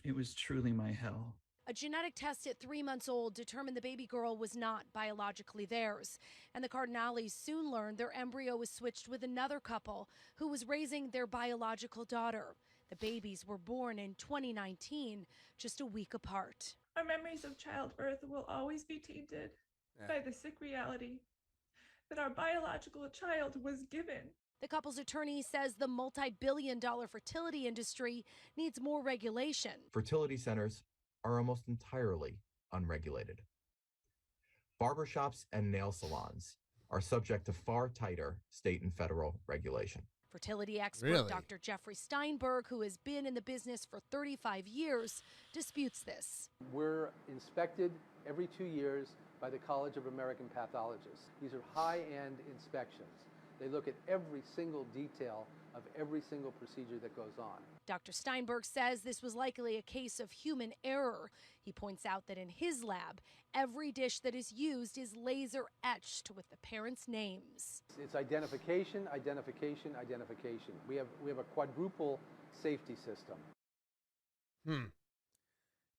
It was truly my hell. A genetic test at 3 months old determined the baby girl was not biologically theirs. And the Cardinales soon learned their embryo was switched with another couple who was raising their biological daughter. The babies were born in 2019, just a week apart. Our memories of childbirth will always be tainted by the sick reality that our biological child was given. The couple's attorney says the multi-billion-dollar fertility industry needs more regulation. Fertility centers are almost entirely unregulated. Barbershops and nail salons are subject to far tighter state and federal regulation. Fertility expert Really? Dr. Jeffrey Steinberg, who has been in the business for 35 years, disputes this. We're inspected every 2 years by the College of American Pathologists. These are high-end inspections. They look at every single detail of every single procedure that goes on. Dr. Steinberg says this was likely a case of human error. He points out that in his lab, every dish that is used is laser etched with the parents' names. It's identification, identification, identification. We have a quadruple safety system.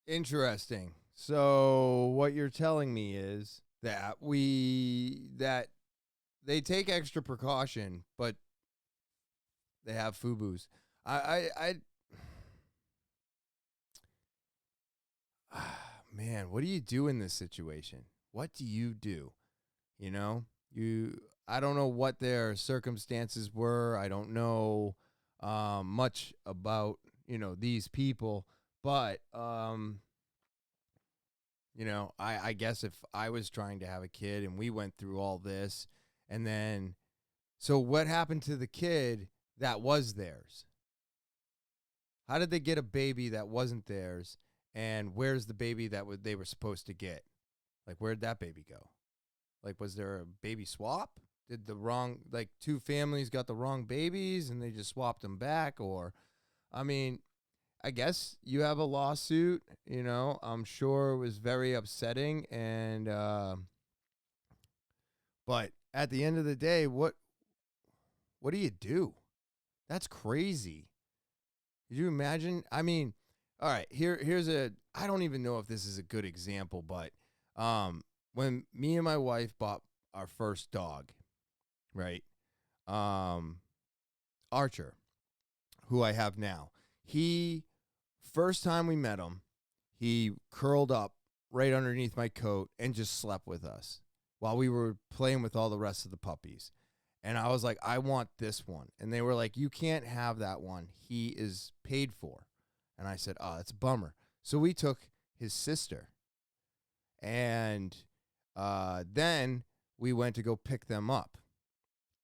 Interesting. So what you're telling me is that they take extra precaution, but they have FUBUs. Man, what do you do in this situation? What do you do? You know, I don't know what their circumstances were. I don't know much about, these people, but, I guess if I was trying to have a kid and we went through all this, and then, so what happened to the kid that was theirs? How did they get a baby that wasn't theirs? And where's the baby that they were supposed to get? Like, where'd that baby go? Like, was there a baby swap? Did two families got the wrong babies and they just swapped them back? Or, I guess you have a lawsuit, I'm sure it was very upsetting. And, but at the end of the day, what do you do? That's crazy. Could you imagine? All right, here's I don't even know if this is a good example, but when me and my wife bought our first dog, right? Archer, who I have now, first time we met him, he curled up right underneath my coat and just slept with us while we were playing with all the rest of the puppies. And I was like, I want this one. And they were like, you can't have that one. He is paid for. And I said, oh, that's a bummer. So we took his sister. And then we went to go pick them up.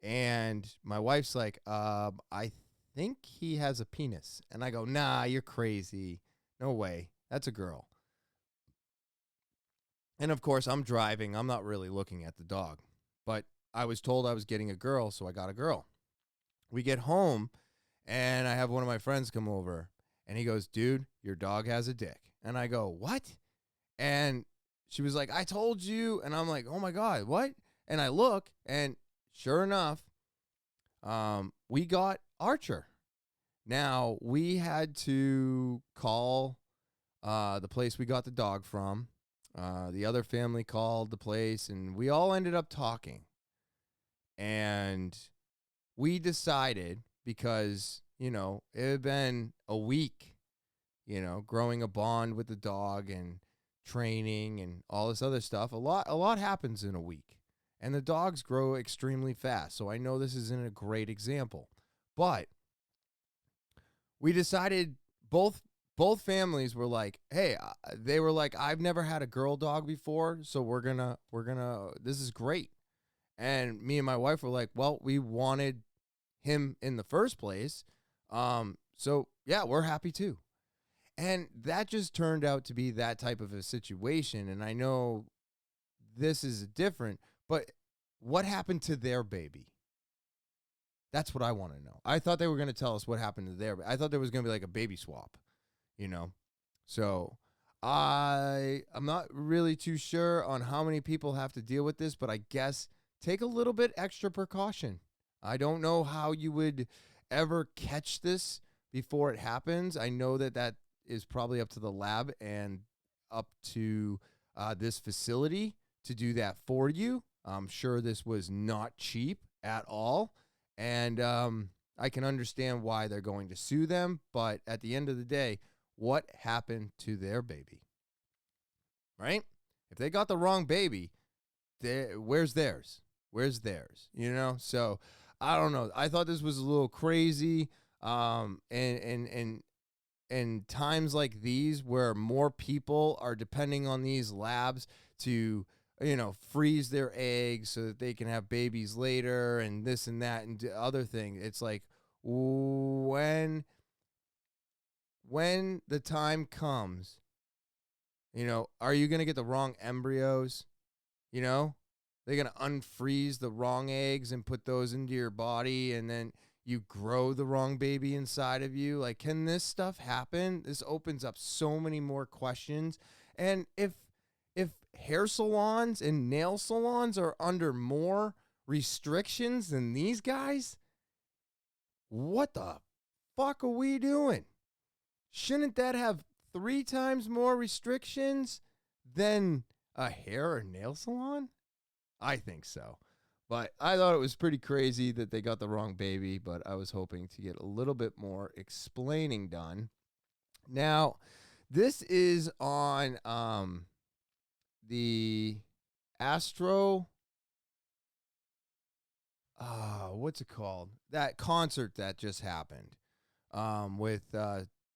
And my wife's like, I think he has a penis. And I go, nah, you're crazy. No way. That's a girl. And of course, I'm driving. I'm not really looking at the dog. But I was told I was getting a girl, so I got a girl. We get home, and I have one of my friends come over, and he goes, dude, your dog has a dick. And I go, what? And she was like, I told you. And I'm like, oh, my God, what? And I look, and sure enough, we got Archer. Now, we had to call the place we got the dog from. The other family called the place, and we all ended up talking. And we decided, because, it had been a week, growing a bond with the dog and training and all this other stuff. A lot happens in a week. And the dogs grow extremely fast. So I know this isn't a great example. But we decided both families were like, hey, they were like, I've never had a girl dog before, so we're gonna, this is great. And me and my wife were like, well, we wanted him in the first place. So yeah, we're happy too. And that just turned out to be that type of a situation. And I know this is different, but what happened to their baby? That's what I want to know. I thought they were going to tell us what happened to I thought there was going to be like a baby swap, So I'm not really too sure on how many people have to deal with this, but I guess take a little bit extra precaution. I don't know how you would ever catch this before it happens. I know that is probably up to the lab and up to this facility to do that for you. I'm sure this was not cheap at all. And I can understand why they're going to sue them. But at the end of the day, what happened to their baby? Right? If they got the wrong baby, where's theirs? Where's theirs? You know? So I don't know. I thought this was a little crazy. And times like these where more people are depending on these labs to, freeze their eggs so that they can have babies later and this and that and other thing. It's like when the time comes, are you going to get the wrong embryos? They're going to unfreeze the wrong eggs and put those into your body, and then you grow the wrong baby inside of you. Like, can this stuff happen? This opens up so many more questions. And if hair salons and nail salons are under more restrictions than these guys, what the fuck are we doing? Shouldn't that have 3 times more restrictions than a hair or nail salon? I think so. But I thought it was pretty crazy that they got the wrong baby, but I was hoping to get a little bit more explaining done. Now, this is on the Astro, what's it called? That concert that just happened with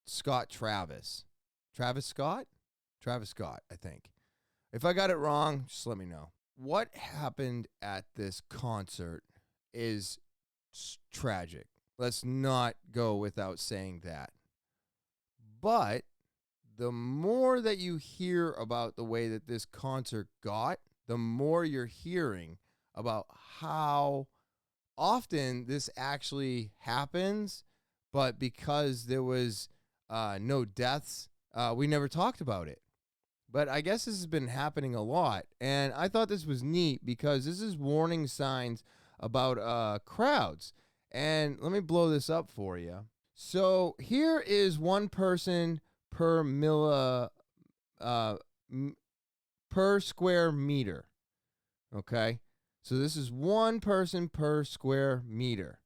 Scott Travis. Travis Scott, I think. If I got it wrong, just let me know. What happened at this concert is tragic. Let's not go without saying that. But the more that you hear about the way that this concert got, the more you're hearing about how often this actually happens, but because there was no deaths, we never talked about it. But I guess this has been happening a lot, and I thought this was neat because this is warning signs about crowds. And let me blow this up for you. So here is one person per per square meter. Okay, so this is one person per square meter.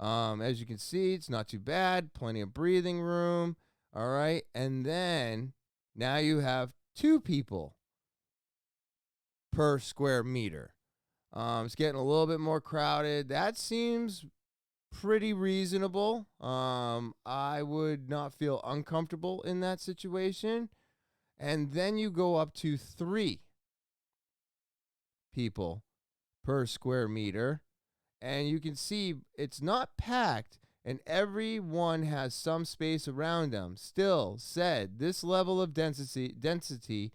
As you can see, it's not too bad. Plenty of breathing room. All right, and then now you have 2 people per square meter. It's getting a little bit more crowded. That seems pretty reasonable. I would not feel uncomfortable in that situation. And then you go up to 3 people per square meter. And you can see it's not packed, and everyone has some space around them. Still said, this level of density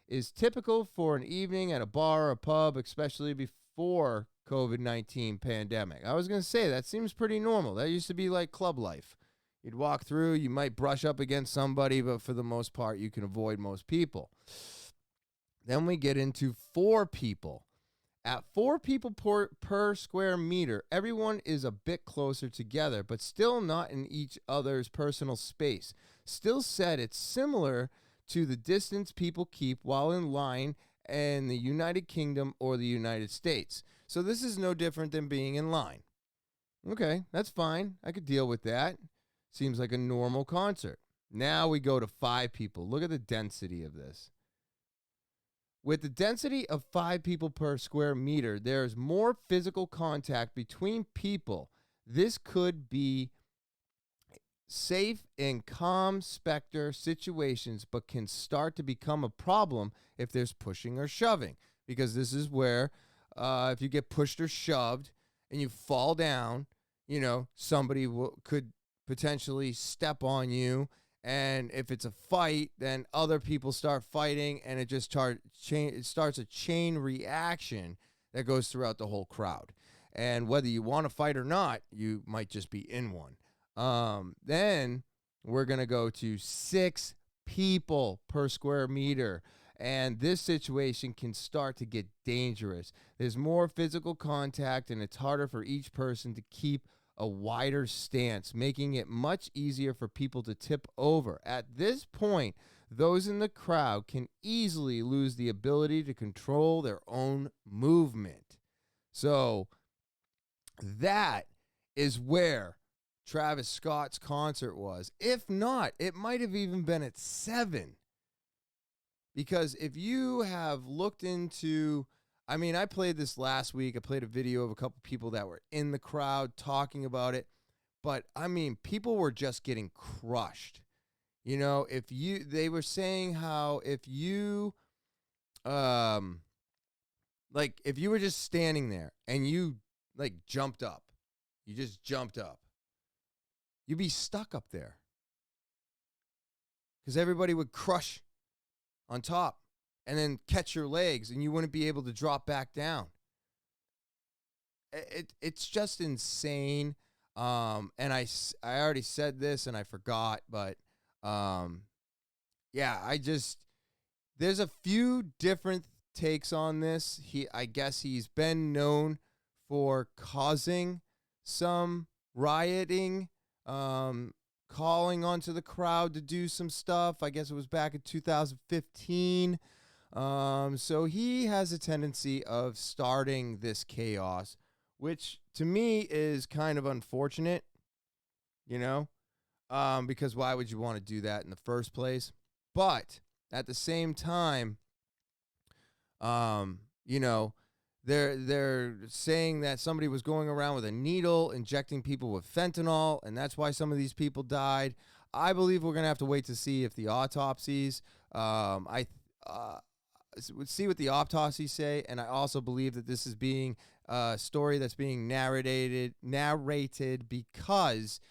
is typical for an evening at a bar or a pub, especially before COVID-19 pandemic. I was going to say, that seems pretty normal. That used to be like club life. You'd walk through, you might brush up against somebody, but for the most part, you can avoid most people. Then we get into 4 people. At 4 people per square meter, everyone is a bit closer together, but still not in each other's personal space. Still said, it's similar to the distance people keep while in line in the United Kingdom or the United States. So this is no different than being in line. Okay, that's fine. I could deal with that. Seems like a normal concert. Now we go to 5 people. Look at the density of this. With the density of 5 people per square meter, there's more physical contact between people. This could be safe in calm specter situations, but can start to become a problem if there's pushing or shoving. Because this is where if you get pushed or shoved and you fall down, somebody could potentially step on you. And if it's a fight, then other people start fighting, and it just starts a chain reaction that goes throughout the whole crowd. And whether you want to fight or not, you might just be in one. Then we're going to go to 6 people per square meter. And this situation can start to get dangerous. There's more physical contact, and it's harder for each person to keep a wider stance, making it much easier for people to tip over. At this point, those in the crowd can easily lose the ability to control their own movement. So that is where Travis Scott's concert was. If not, it might have even been at 7. Because if you have looked into, I mean, I played this last week. I played a video of a couple people that were in the crowd talking about it. But, I mean, people were just getting crushed. You know, they were saying how if you were just standing there and you, jumped up, you just jumped up, you'd be stuck up there. Because everybody would crush on top and then catch your legs and you wouldn't be able to drop back down. It's just insane. And I already said this and I forgot, but there's a few different takes on this. I guess he's been known for causing some rioting, calling onto the crowd to do some stuff. I guess it was back in 2015. So he has a tendency of starting this chaos, which to me is kind of unfortunate, you know, because why would you want to do that in the first place? But at the same time, you know, they're saying that somebody was going around with a needle injecting people with fentanyl, and that's why some of these people died. I believe we're going to have to wait to see if the autopsies, see what the autopsies say, and I also believe that this is being a story that's being narrated because,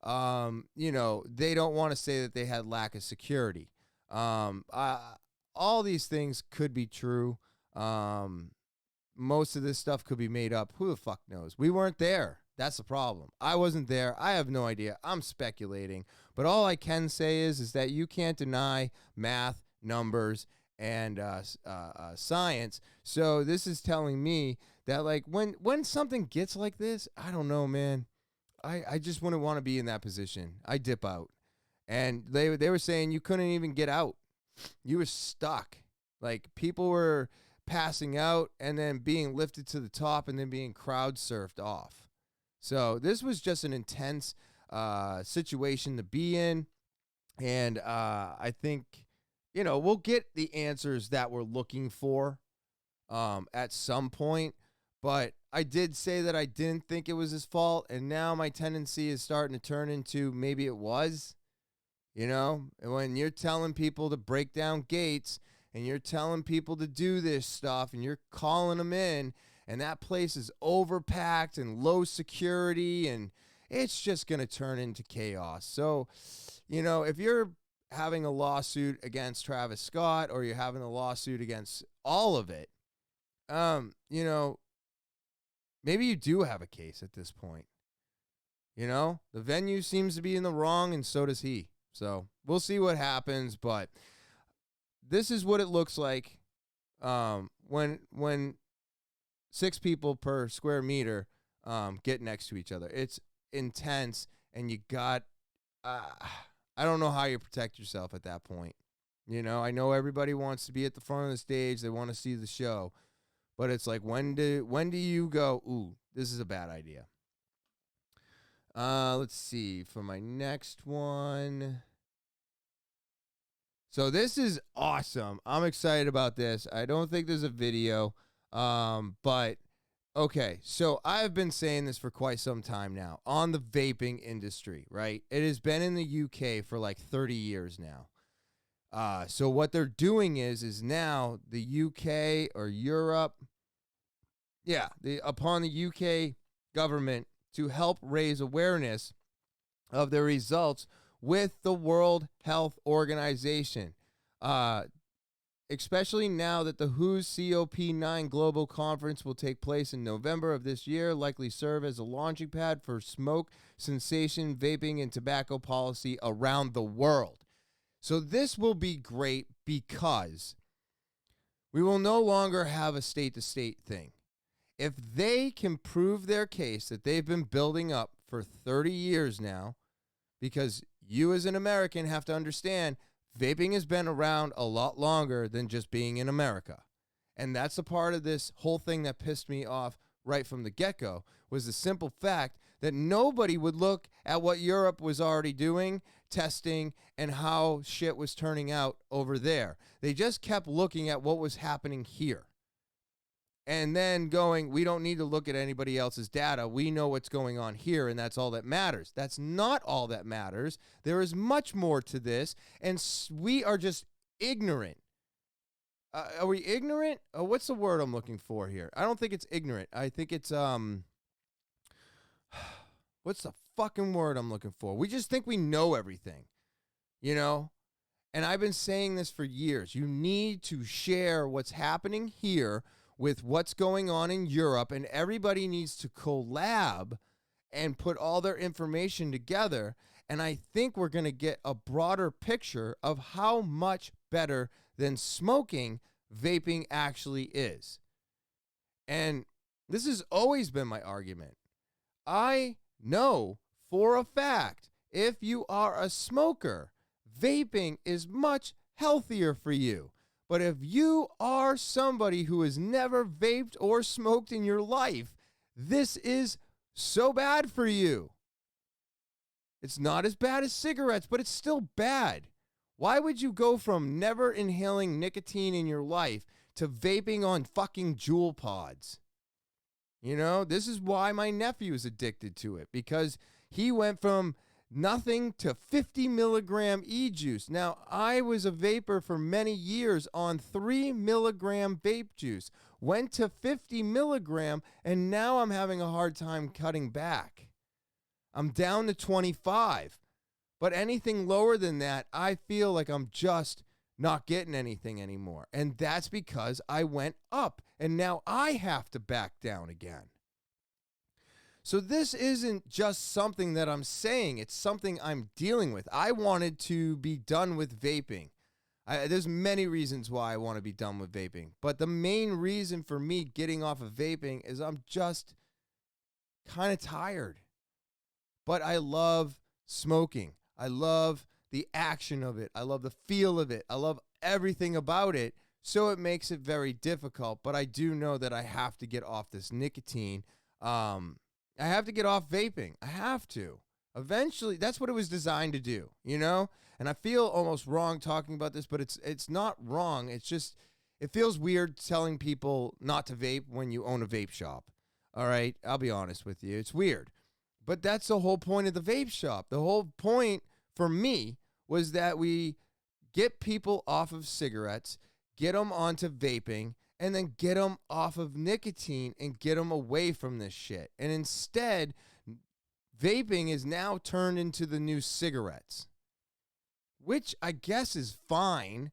you know, they don't want to say that they had lack of security. All these things could be true. Most of this stuff could be made up. Who the fuck knows? We weren't there. That's the problem. I wasn't there. I have no idea. I'm speculating. But all I can say is that you can't deny math, numbers, and science. So this is telling me that, like, when something gets like this, I don't know, man. I just wouldn't want to be in that position. I dip out. And they were saying you couldn't even get out. You were stuck. Like, people were passing out and then being lifted to the top and then being crowd surfed off. So this was just an intense situation to be in. And I think, you know, we'll get the answers that we're looking for at some point. But I did say that I didn't think it was his fault. And now my tendency is starting to turn into maybe it was. You know, and when you're telling people to break down gates and you're telling people to do this stuff and you're calling them in and that place is overpacked and low security and it's just going to turn into chaos. So, you know, if you're having a lawsuit against Travis Scott or you're having a lawsuit against all of it, you know, maybe you do have a case at this point. You know, the venue seems to be in the wrong and so does he. So we'll see what happens, but this is what it looks like when 6 people per square meter get next to each other. It's intense, and you got I don't know how you protect yourself at that point. You know, I know everybody wants to be at the front of the stage. They want to see the show, but it's like when do you go, ooh, this is a bad idea? Let's see for my next one. So this is awesome. I'm excited about this. I don't think there's a video, but okay. So I've been saying this for quite some time now on the vaping industry, right? It has been in the UK for like 30 years now. So what they're doing is now the UK or Europe, upon the UK government to help raise awareness of the results with the World Health Organization, especially now that the WHO's COP9 Global Conference will take place in November of this year, likely serve as a launching pad for smoke cessation, vaping, and tobacco policy around the world. So this will be great because we will no longer have a state-to-state thing. If they can prove their case that they've been building up for 30 years now, because you as an American have to understand vaping has been around a lot longer than just being in America. And that's a part of this whole thing that pissed me off right from the get-go, was the simple fact that nobody would look at what Europe was already doing, testing, and how shit was turning out over there. They just kept looking at what was happening here. And then going, we don't need to look at anybody else's data. We know what's going on here, and that's all that matters. That's not all that matters. There is much more to this, and we are just ignorant. Are we ignorant? What's the word I'm looking for here? I don't think it's ignorant. I think it's, what's the fucking word I'm looking for? We just think we know everything, you know? And I've been saying this for years. You need to share what's happening here with what's going on in Europe, and everybody needs to collab and put all their information together. And I think we're going to get a broader picture of how much better than smoking vaping actually is. And this has always been my argument. I know for a fact, if you are a smoker, vaping is much healthier for you. But if you are somebody who has never vaped or smoked in your life, this is so bad for you. It's not as bad as cigarettes, but it's still bad. Why would you go from never inhaling nicotine in your life to vaping on fucking Juul pods? You know, this is why my nephew is addicted to it, because he went from nothing to 50 milligram e-juice. Now, I was a vapor for many years on 3 milligram vape juice, went to 50 milligram, and now I'm having a hard time cutting back. I'm down to 25. But anything lower than that, I feel like I'm just not getting anything anymore. And that's because I went up, and now I have to back down again. So this isn't just something that I'm saying. It's something I'm dealing with. I wanted to be done with vaping. There's many reasons why I want to be done with vaping. But the main reason for me getting off of vaping is I'm just kind of tired. But I love smoking. I love the action of it. I love the feel of it. I love everything about it. So it makes it very difficult. But I do know that I have to get off this nicotine. I have to get off vaping. I have to. Eventually, that's what it was designed to do, you know? And I feel almost wrong talking about this, but it's not wrong. It's just, it feels weird telling people not to vape when you own a vape shop. All right? I'll be honest with you. It's weird. But that's the whole point of the vape shop. The whole point for me was that we get people off of cigarettes, get them onto vaping, and then get them off of nicotine and get them away from this shit. And instead, vaping is now turned into the new cigarettes, which I guess is fine,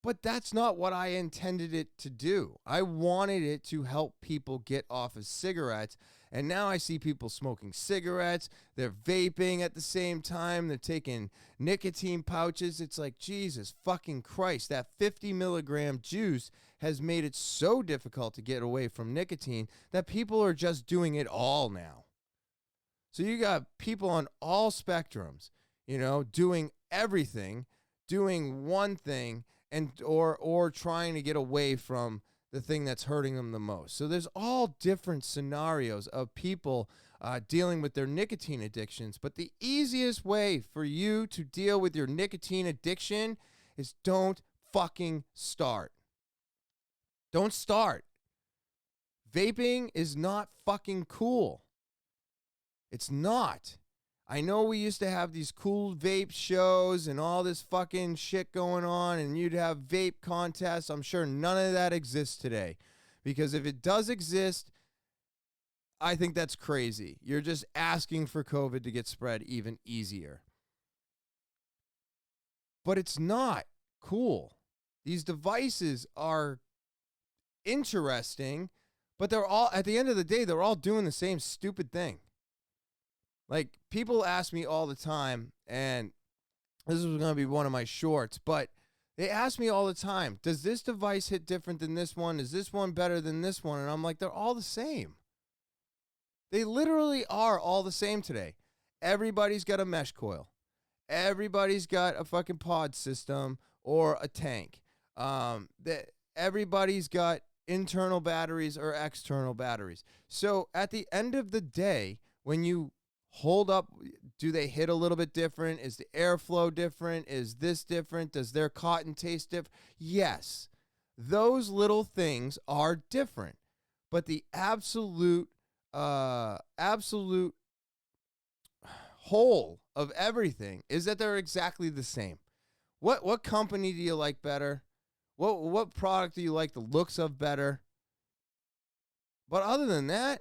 but that's not what I intended it to do. I wanted it to help people get off of cigarettes. And now I see people smoking cigarettes. They're vaping at the same time. They're taking nicotine pouches. It's like, Jesus fucking Christ. That 50 milligram juice has made it so difficult to get away from nicotine that people are just doing it all now. So you got people on all spectrums, you know, doing everything, doing one thing, and or trying to get away from the thing that's hurting them the most. So there's all different scenarios of people dealing with their nicotine addictions. But the easiest way for you to deal with your nicotine addiction is don't fucking start. Don't start. Vaping is not fucking cool. It's not. I know we used to have these cool vape shows and all this fucking shit going on, and you'd have vape contests. I'm sure none of that exists today, because if it does exist, I think that's crazy. You're just asking for COVID to get spread even easier. But it's not cool. These devices are interesting, but they're all, at the end of the day, they're all doing the same stupid thing. Like, people ask me all the time, and this was going to be one of my shorts, but they ask me all the time, does this device hit different than this one? Is this one better than this one? And I'm like, they're all the same. They literally are all the same today. Everybody's got a mesh coil. Everybody's got a fucking pod system or a tank. Everybody's got internal batteries or external batteries. So at the end of the day, when you hold up, do they hit a little bit different? Is the airflow different? Is this different? Does their cotton taste different? Yes, those little things are different. But the absolute whole of everything is that they're exactly the same. What company do you like better? What product do you like the looks of better? But other than that,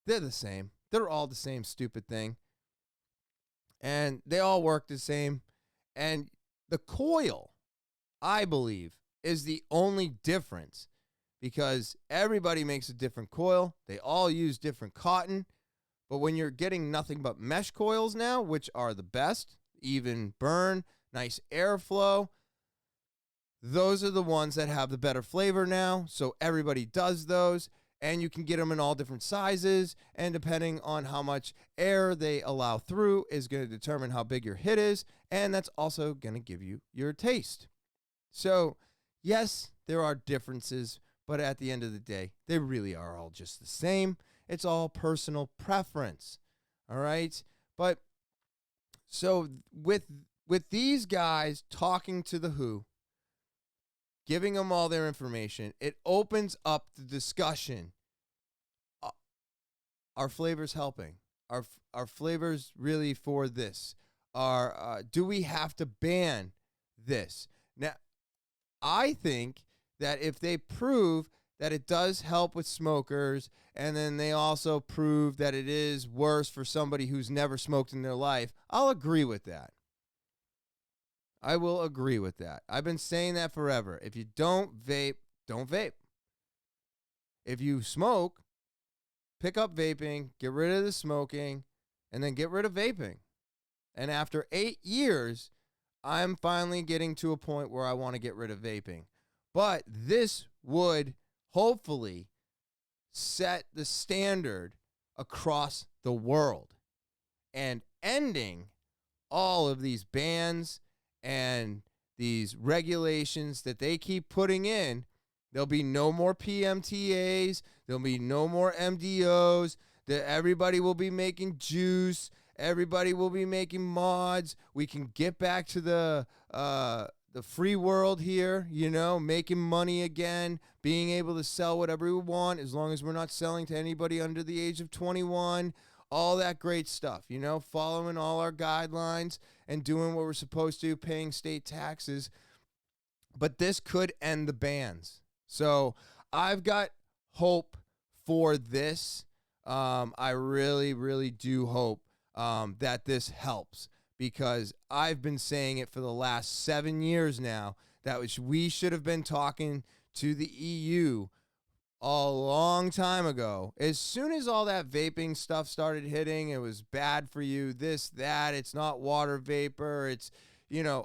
they're the same. They're all the same stupid thing. And they all work the same. And the coil, I believe, is the only difference, because everybody makes a different coil. They all use different cotton. But when you're getting nothing but mesh coils now, which are the best, even burn, nice airflow, those are the ones that have the better flavor now. So everybody does those, and you can get them in all different sizes. And depending on how much air they allow through is going to determine how big your hit is. And that's also going to give you your taste. So yes, there are differences, but at the end of the day, they really are all just the same. It's all personal preference. All right. But so with these guys talking to the WHO, giving them all their information, it opens up the discussion. Are flavors helping? Are flavors really for this? Do we have to ban this? Now, I think that if they prove that it does help with smokers, and then they also prove that it is worse for somebody who's never smoked in their life, I'll agree with that. I will agree with that. I've been saying that forever. If you don't vape, don't vape. If you smoke, pick up vaping, get rid of the smoking, and then get rid of vaping. And after 8 years, I'm finally getting to a point where I want to get rid of vaping. But this would hopefully set the standard across the world and ending all of these bans and these regulations that they keep putting in. There'll be no more PMTAs. There'll be no more MDOs. Everybody will be making juice. Everybody will be making mods. We can get back to the free world here, making money again, being able to sell whatever we want as long as we're not selling to anybody under the age of 21. All that great stuff, following all our guidelines and doing what we're supposed to, paying state taxes. But this could end the bans. So I've got hope for this. I really, really do hope that this helps, because I've been saying it for the last 7 years now that we should have been talking to the EU a long time ago. As soon as all that vaping stuff started hitting, it was bad for you, this, that, it's not water vapor, it's,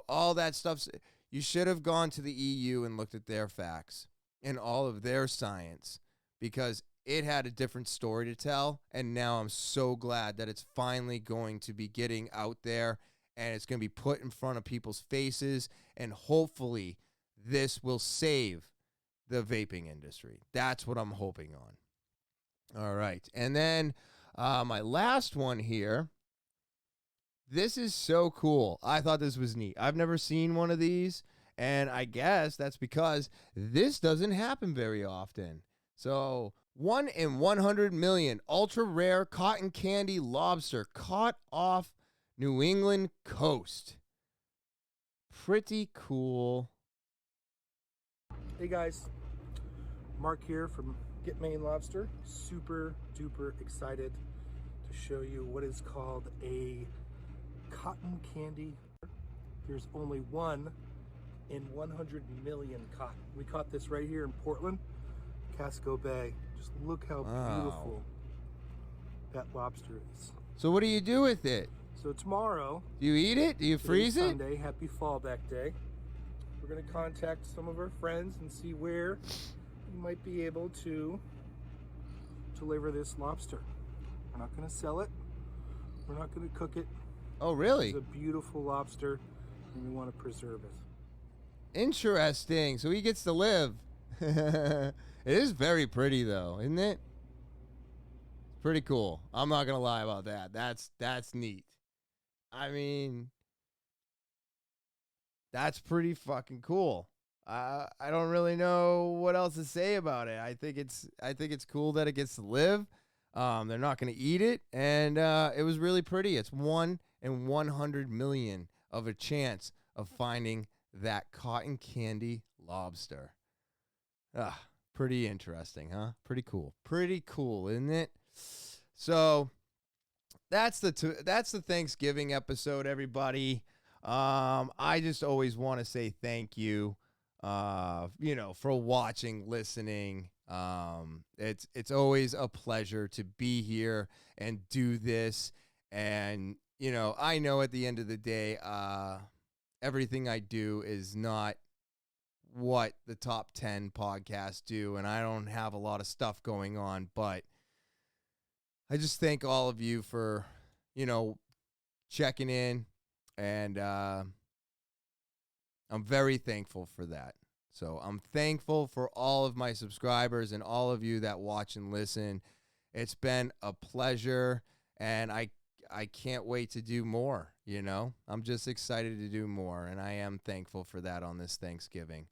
all that stuff. You should have gone to the EU and looked at their facts and all of their science, because it had a different story to tell. And now I'm so glad that it's finally going to be getting out there and it's going to be put in front of people's faces. And hopefully this will save the vaping industry. That's what I'm hoping on. All right. And then my last one here. This is so cool. I thought this was neat. I've never seen one of these, and I guess that's because this doesn't happen very often. So 1 in 100 million ultra rare cotton candy lobster caught off New England coast. Pretty cool. Hey guys, Mark here from Get Maine Lobster. Super duper excited to show you what is called a cotton candy. There's only 1 in 100 million cotton. We caught this right here in Portland, Casco Bay. Just look how beautiful that lobster is. So what do you do with it? So tomorrow, Do you eat it? Do you freeze it? Sunday, happy Fallback Day. We're going to contact some of our friends and see where we might be able to deliver this lobster. We're not going to sell it. We're not going to cook it. Oh, really? It's a beautiful lobster, and we want to preserve it. Interesting. So he gets to live. It is very pretty, though, isn't it? Pretty cool. I'm not gonna lie about that. That's neat. I mean, that's pretty fucking cool. I don't really know what else to say about it. I think it's cool that it gets to live. They're not gonna eat it, and it was really pretty. It's 1 in 100 million of a chance of finding that cotton candy lobster. Pretty interesting, huh? Pretty cool. Pretty cool, isn't it? So that's the Thanksgiving episode, everybody. I just always want to say thank you, for watching, listening. It's always a pleasure to be here and do this. And, I know at the end of the day, everything I do is not what the top 10 podcasts do, and I don't have a lot of stuff going on, but I just thank all of you for, checking in, and I'm very thankful for that. So I'm thankful for all of my subscribers and all of you that watch and listen. It's been a pleasure, and I can't wait to do more, I'm just excited to do more, and I am thankful for that on this Thanksgiving.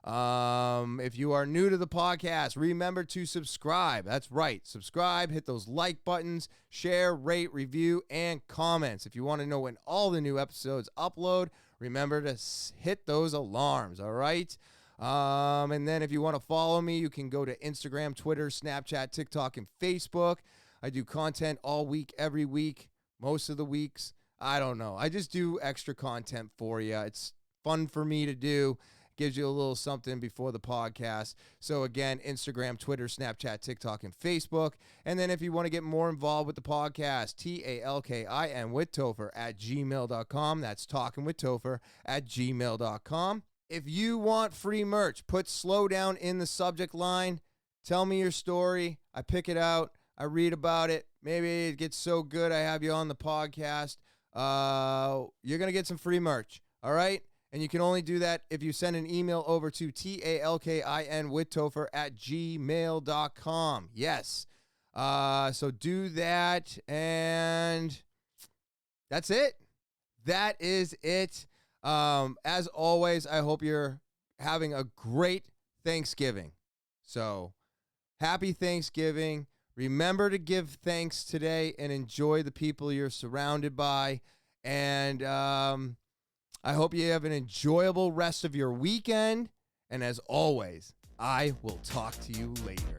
If you are new to the podcast, remember to subscribe. That's right. Subscribe, hit those like buttons, share, rate, review, and comments. If you want to know when all the new episodes upload, remember to hit those alarms. All right. And then if you want to follow me, you can go to Instagram, Twitter, Snapchat, TikTok, and Facebook. I do content all week, every week, most of the weeks. I don't know. I just do extra content for you. It's fun for me to do. Gives you a little something before the podcast. So again, Instagram, Twitter, Snapchat, TikTok, and Facebook. And then if you want to get more involved with the podcast, talkinwithtopher at gmail.com. That's talkinwithtopher at gmail.com. If you want free merch, put slow down in the subject line. Tell me your story. I pick it out. I read about it. Maybe it gets so good I have you on the podcast. You're going to get some free merch. All right? And you can only do that if you send an email over to talkinwithtopher at gmail.com. Yes. So do that, and that's it. That is it. As always, I hope you're having a great Thanksgiving. So happy Thanksgiving. Remember to give thanks today and enjoy the people you're surrounded by. And I hope you have an enjoyable rest of your weekend. And as always, I will talk to you later.